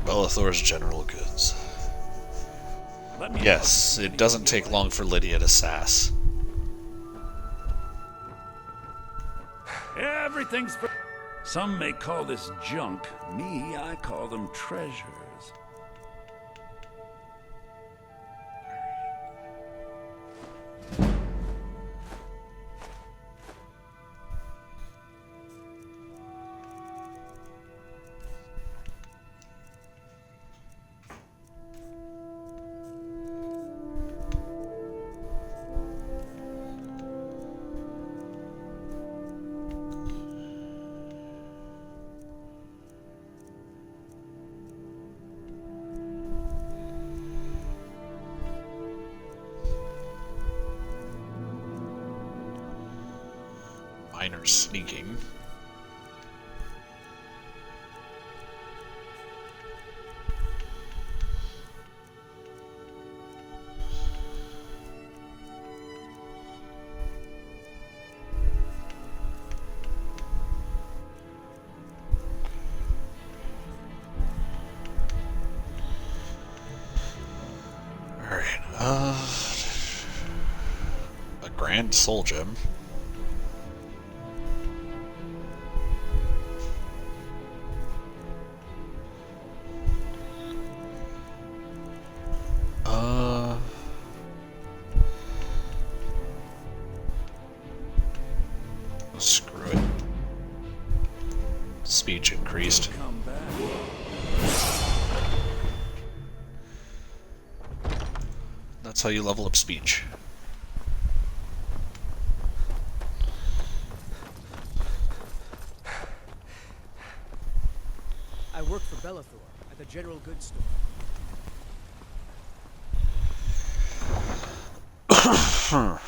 Bellathor's general goods. Yes, it doesn't take long for Lydia to sass. Everything's for... Some may call this junk. Me, I call them treasures. Minor sneaking. Alright, a grand soul gem. Screw it. Speech increased. That's how you level up speech. I work for Bellathor at the general goods store. Alright.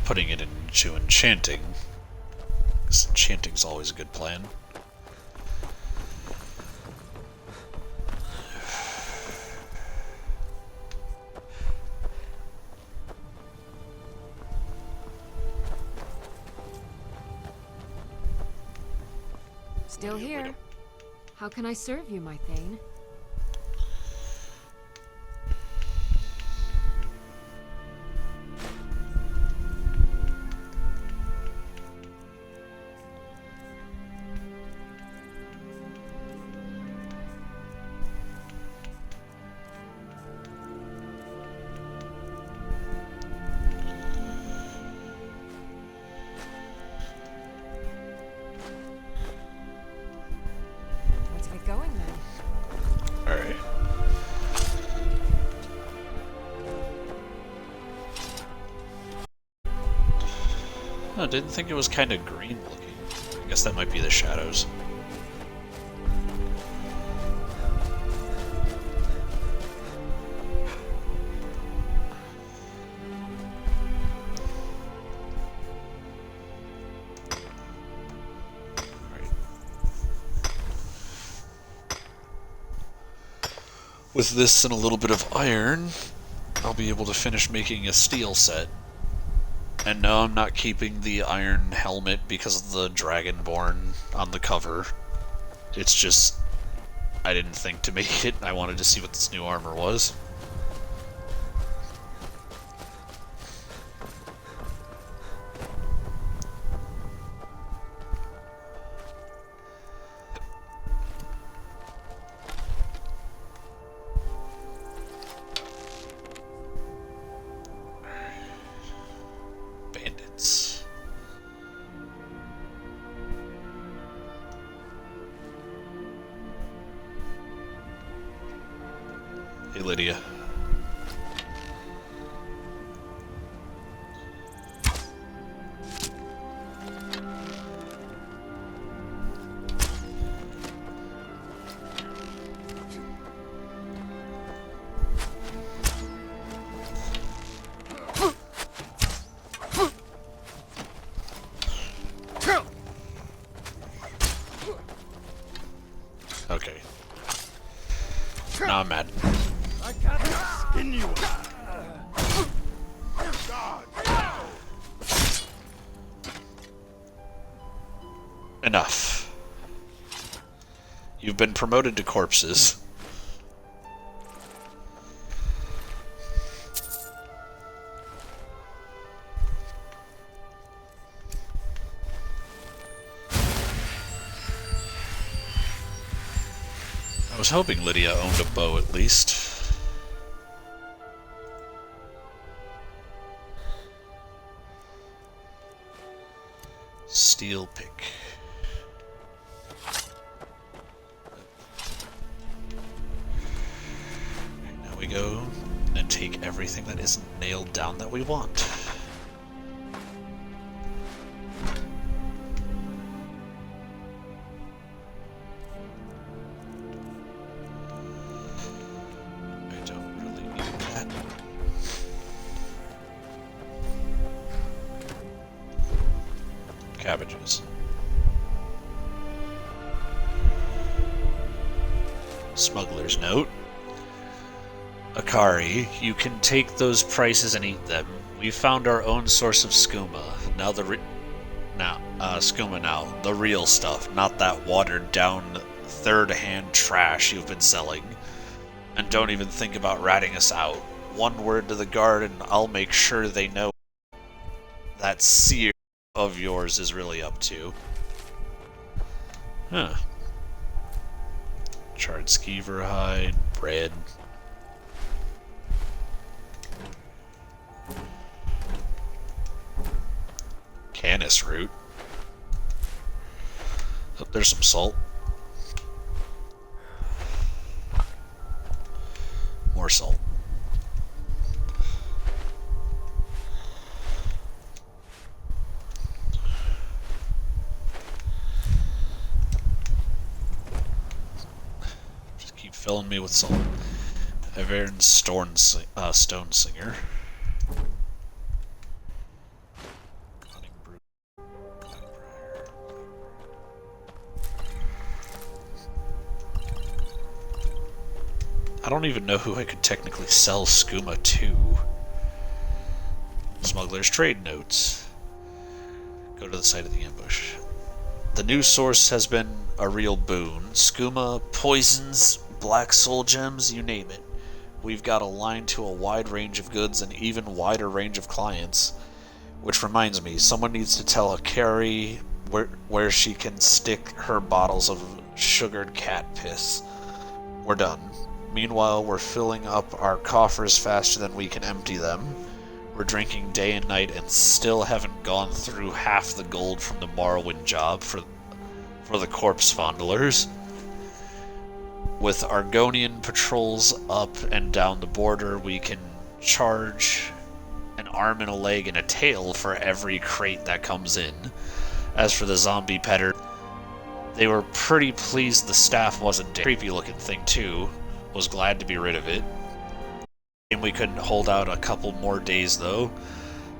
Putting it into enchanting, because enchanting's always a good plan. Still here. How can I serve you, my Thane? I didn't think it was kind of green looking. I guess that might be the shadows. With this and a little bit of iron, I'll be able to finish making a steel set. And no, I'm not keeping the iron helmet because of the Dragonborn on the cover. It's just, I didn't think to make it. I wanted to see what this new armor was. Hey, Lydia. Okay. Now I'm mad. I can't skin you. Enough. You've been promoted to corpses. I was hoping Lydia owned a bow at least. Steel pick. Right, now we go and take everything that isn't nailed down that we want. I don't really need that. Cabbages. Smuggler's note. Akari, you can take those prices and eat them. We found our own source of skooma. Now the skooma now, the real stuff, not that watered down third-hand trash you've been selling. And don't even think about ratting us out. One word to the guard and I'll make sure they know that seer of yours is really up to. Huh. Charred skeever hide, bread. Canis root. Oh, there's some salt. More salt. Just keep filling me with salt. Avern's Stone Singer. I don't even know who I could technically sell skooma to. Smuggler's trade notes. Go to the site of the ambush. The new source has been a real boon. Skooma, poisons, black soul gems, you name it. We've got a line to a wide range of goods and even wider range of clients. Which reminds me, someone needs to tell Akari where she can stick her bottles of sugared cat piss. We're done. Meanwhile, we're filling up our coffers faster than we can empty them. We're drinking day and night and still haven't gone through half the gold from the Morrowind job for the corpse fondlers. With Argonian patrols up and down the border, we can charge an arm and a leg and a tail for every crate that comes in. As for the zombie petter, they were pretty pleased the staff wasn't dead. Creepy looking thing too. Was glad to be rid of it. And we couldn't hold out a couple more days though.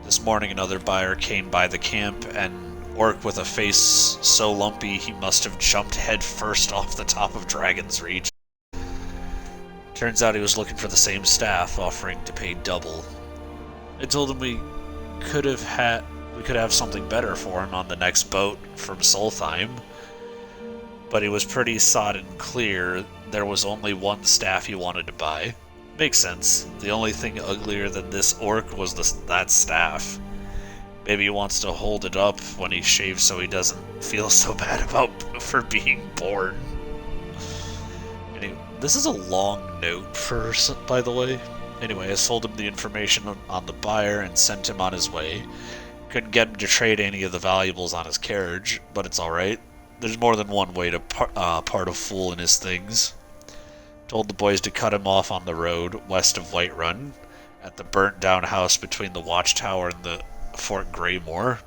This morning another buyer came by the camp, and orc with a face so lumpy he must have jumped head first off the top of Dragon's Reach. Turns out he was looking for the same staff, offering to pay double. I told him we could have something better for him on the next boat from Solheim, but he was pretty sodden clear there was only one staff he wanted to buy. Makes sense. The only thing uglier than this orc was that staff. Maybe he wants to hold it up when he shaves so he doesn't feel so bad for being born. Anyway, this is a long note by the way. Anyway, I sold him the information on the buyer and sent him on his way. Couldn't get him to trade any of the valuables on his carriage, but it's alright. There's more than one way to part a fool in his things. Told the boys to cut him off on the road west of Whiterun, at the burnt-down house between the watchtower and the Fort Greymore.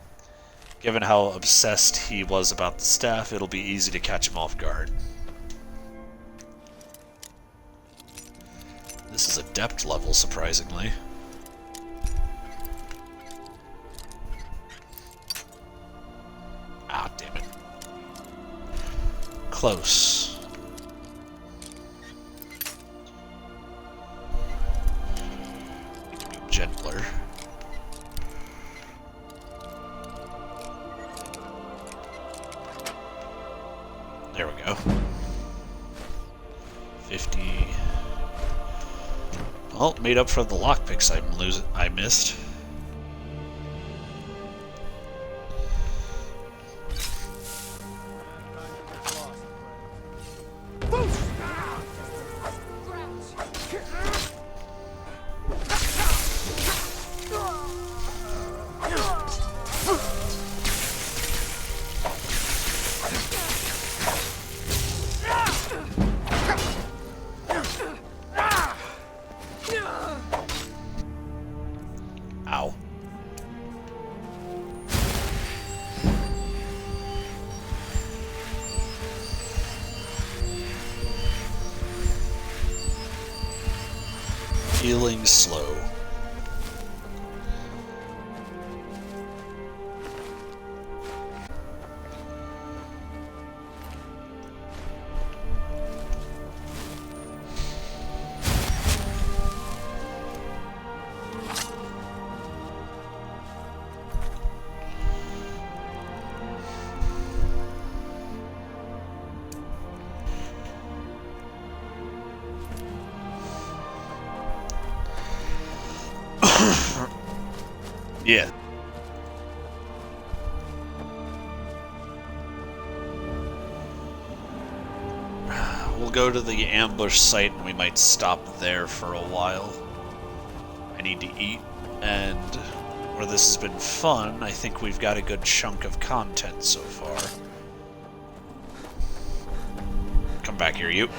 Given how obsessed he was about the staff, it'll be easy to catch him off guard. This is a depth level, surprisingly. Ah, damn it. Close. Gentler. There we go. 50. Well, made up for the lockpicks I missed. Ow. Healing slow. Yeah. We'll go to the ambush site and we might stop there for a while. I need to eat, and where this has been fun, I think we've got a good chunk of content so far. Come back here, you.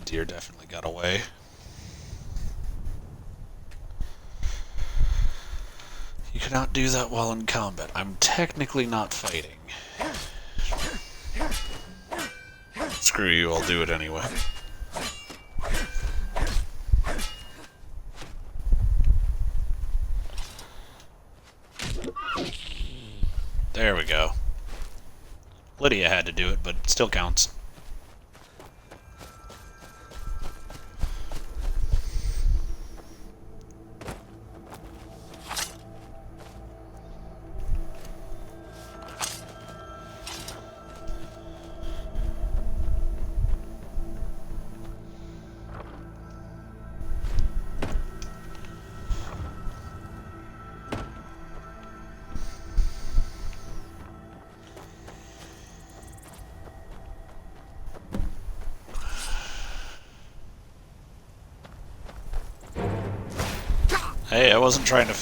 Deer definitely got away. You cannot do that while in combat. I'm technically not fighting. Screw you, I'll do it anyway. There we go. Lydia had to do it, but it still counts. Hey, I wasn't trying to.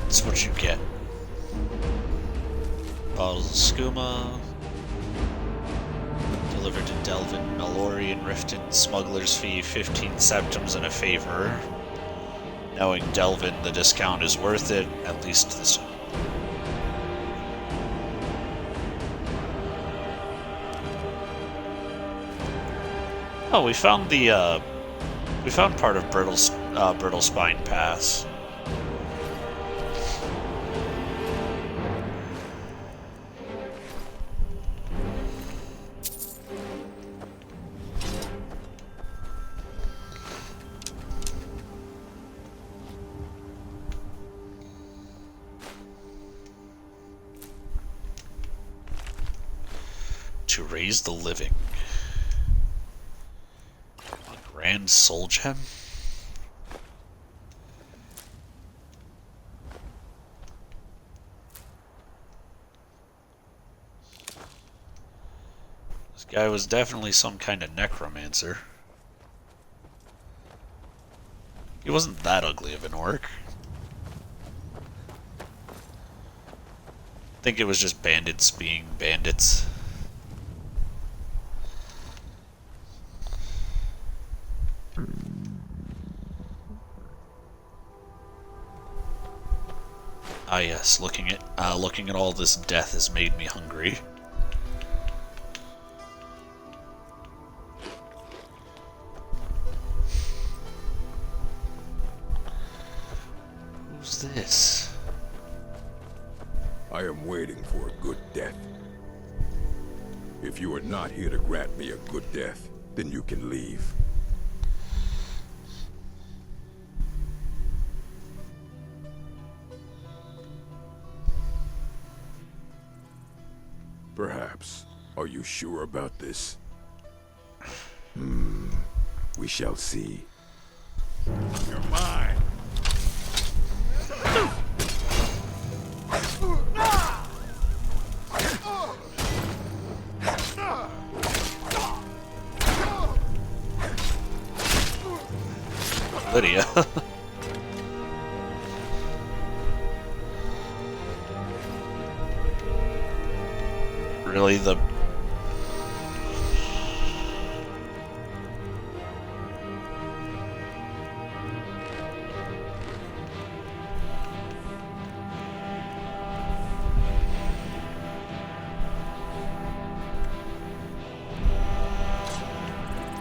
That's what you get. Bottles of skooma. Delivered to Delvin, Mallory, and Riften. Smuggler's fee, 15 septims and a favor. Knowing Delvin, the discount is worth it, at least this. Oh, we found the, we found part of Brittle Spine Pass. To raise the living. A grand soul gem? This guy was definitely some kind of necromancer. He wasn't that ugly of an orc. I think it was just bandits being bandits. Ah yes, looking at all this death has made me hungry. Who's this? I am waiting for a good death. If you are not here to grant me a good death, then you can leave. Perhaps. Are you sure about this? We shall see. You're mine. Lydia. Really, the...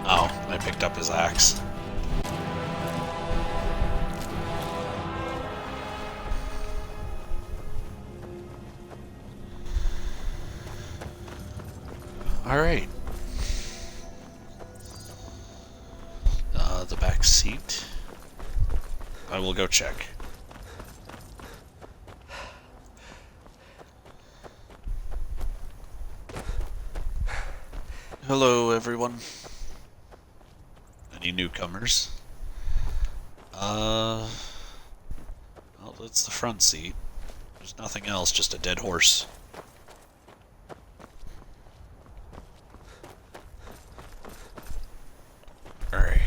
Oh, I picked up his axe. Alright. The back seat. I will go check. Hello, everyone. Any newcomers? Well, that's the front seat. There's nothing else, just a dead horse. Alright.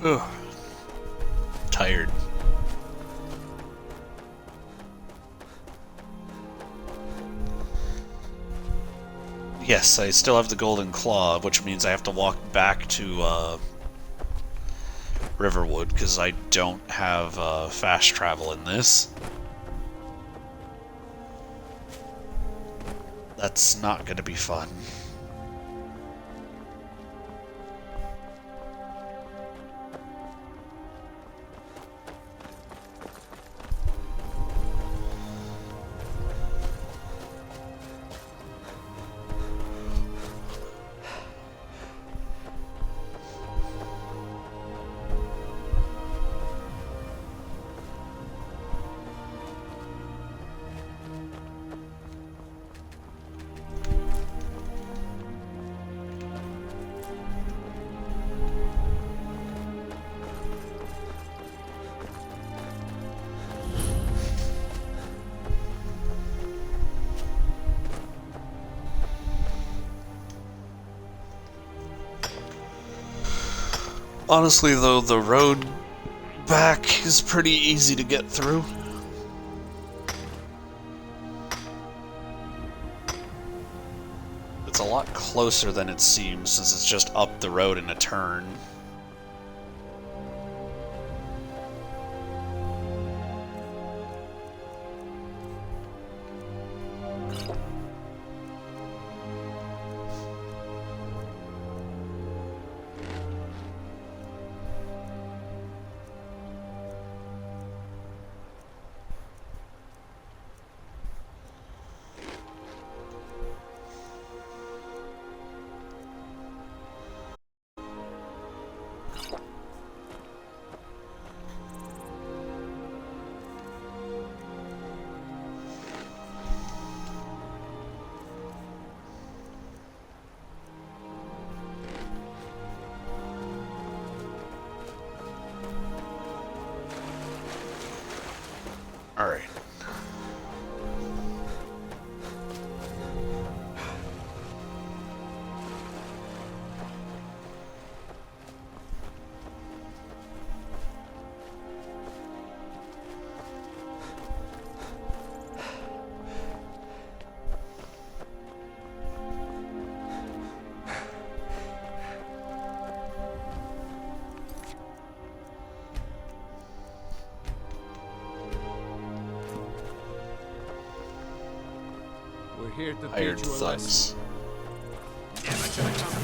Ugh. Tired. Yes, I still have the golden claw, which means I have to walk back to Riverwood, because I don't have fast travel in this. That's not going to be fun. Honestly, though, the road back is pretty easy to get through. It's a lot closer than it seems, since it's just up the road in a turn. Alright. We're here to Iron teach you a lesson. thugs. Never should have come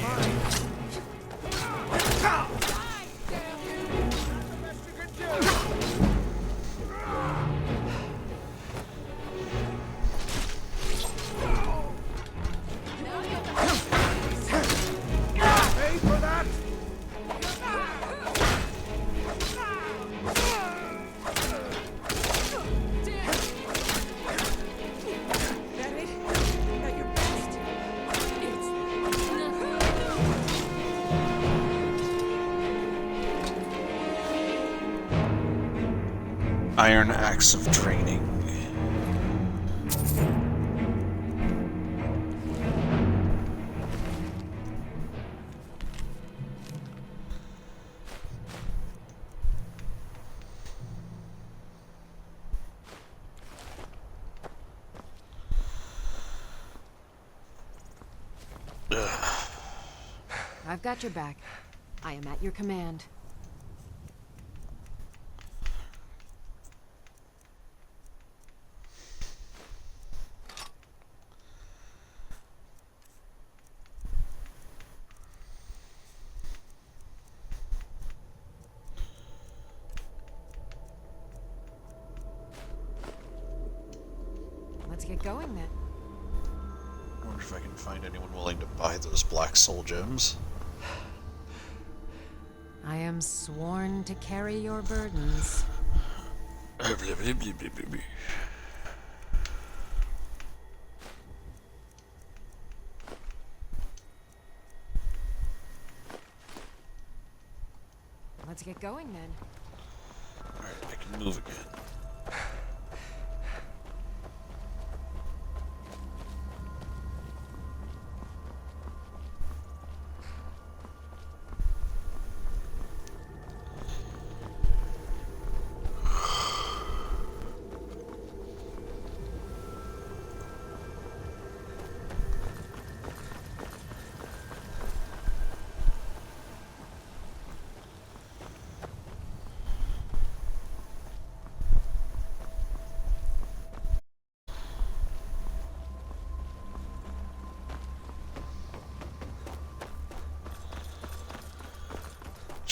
Pay for that! Iron Axe of Training. I've got your back. I am at your command. Let's get going then. I wonder if I can find anyone willing to buy those black soul gems. I am sworn to carry your burdens. Let's get going then. Alright, I can move again.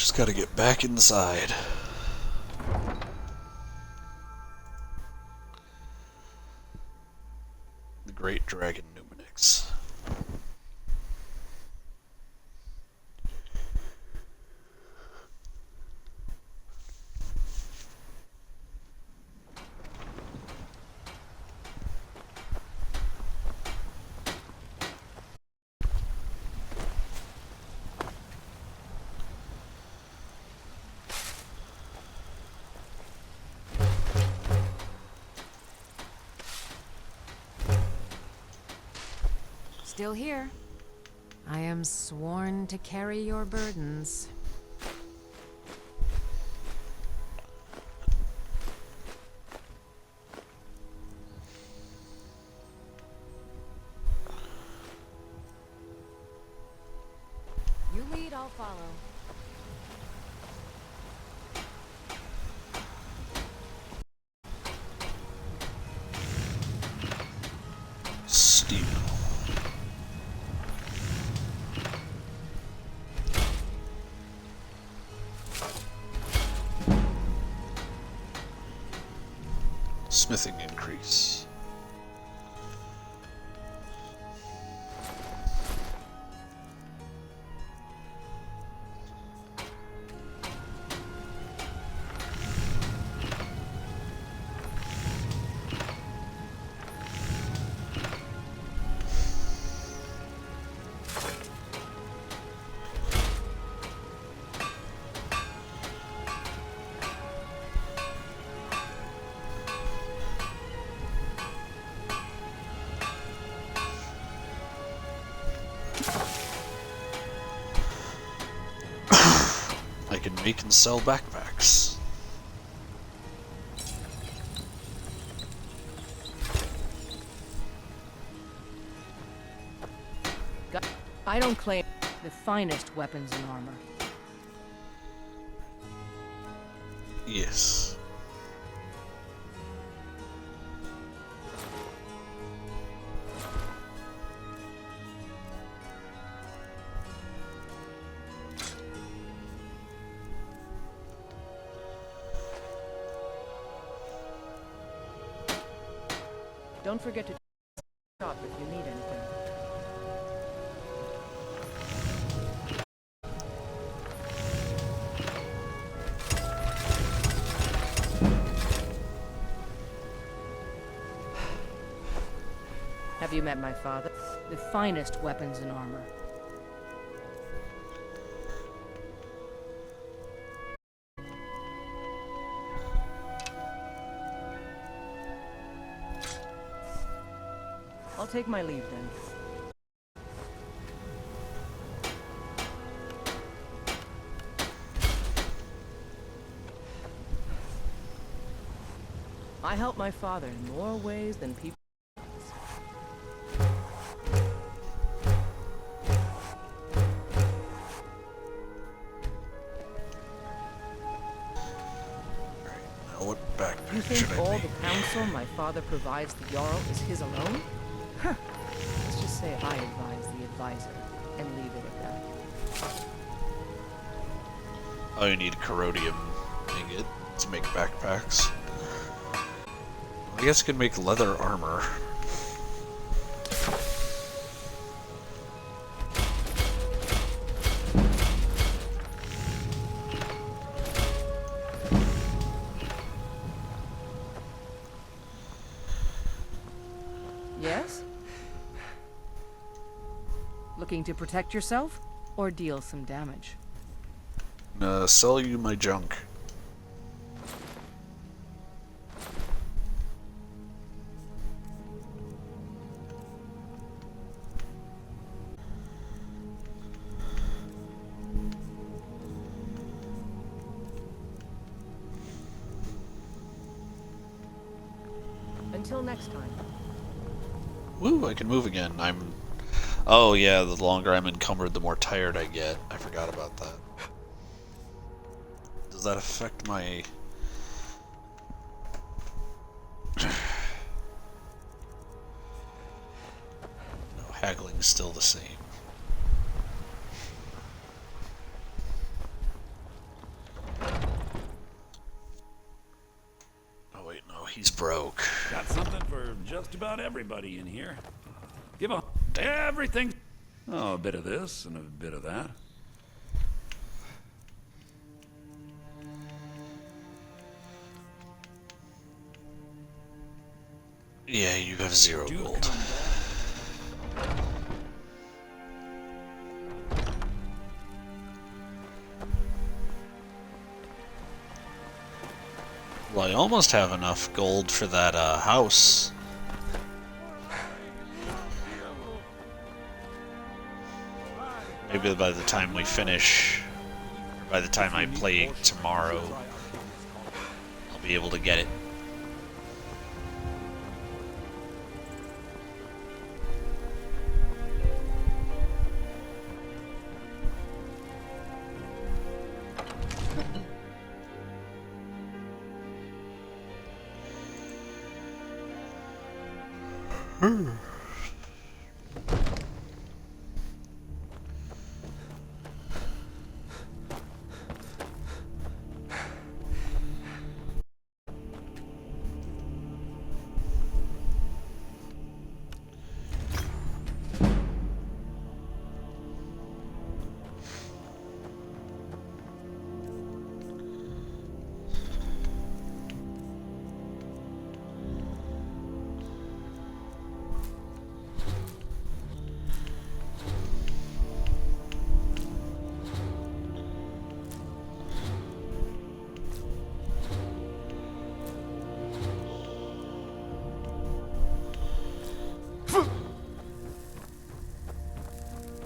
Just gotta get back inside. The Great Dragon Numenix. Still here. I am sworn to carry your burdens. You lead, I'll follow. Steel. Smithing increase. I can make and sell backpacks. I don't claim the finest weapons and armor. Yes. Don't forget to shop if you need anything. Have you met my father? The finest weapons and armor. I'll take my leave then. I help my father in more ways than people. Now what backpack You should think I all make? the counsel my father provides the Jarl is his alone? Huh. Let's just say I advise the advisor and leave it at that. Oh, you need corrodium ingot to make backpacks. I guess I could make leather armor. Yes? Looking to protect yourself or deal some damage? Sell you my junk. Until next time. Woo, I can move again. Oh yeah, the longer I'm encumbered, the more tired I get. I forgot about that. Does that affect my... No, haggling's still the same. broke. Got something for just about everybody in here. Give a everything. Oh, a bit of this and a bit of that. Yeah, you have 0 gold. Well, I almost have enough gold for that house. Maybe by the time we finish, or by the time I play tomorrow, I'll be able to get it.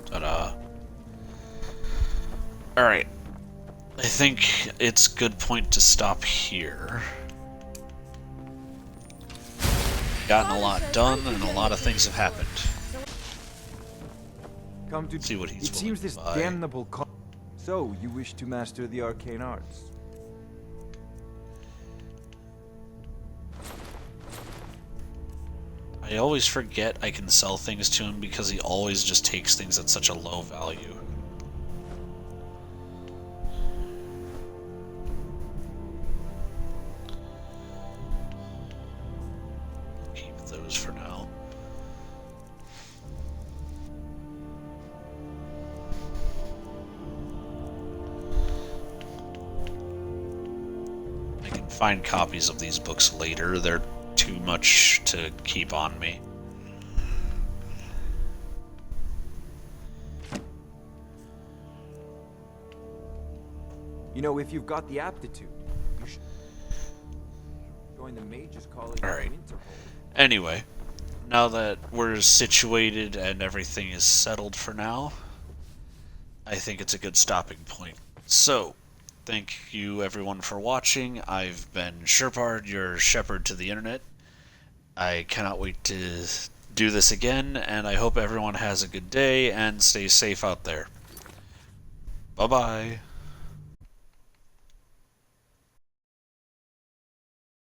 Ta-da. Alright. I think it's a good point to stop here. Gotten a lot done, and a lot of things have happened. Come to see what he's It seems this buy. damnable So, you wish to master the arcane arts? I always forget I can sell things to him because he always just takes things at such a low value. Keep those for now. I can find copies of these books later. They're too much to keep on me. You know, if you've got the aptitude, you should join the Mage's College. Alright. Anyway, now that we're situated and everything is settled for now, I think it's a good stopping point. So, thank you everyone for watching. I've been Sherpard, your shepherd to the internet. I cannot wait to do this again, and I hope everyone has a good day and stay safe out there. Bye-bye.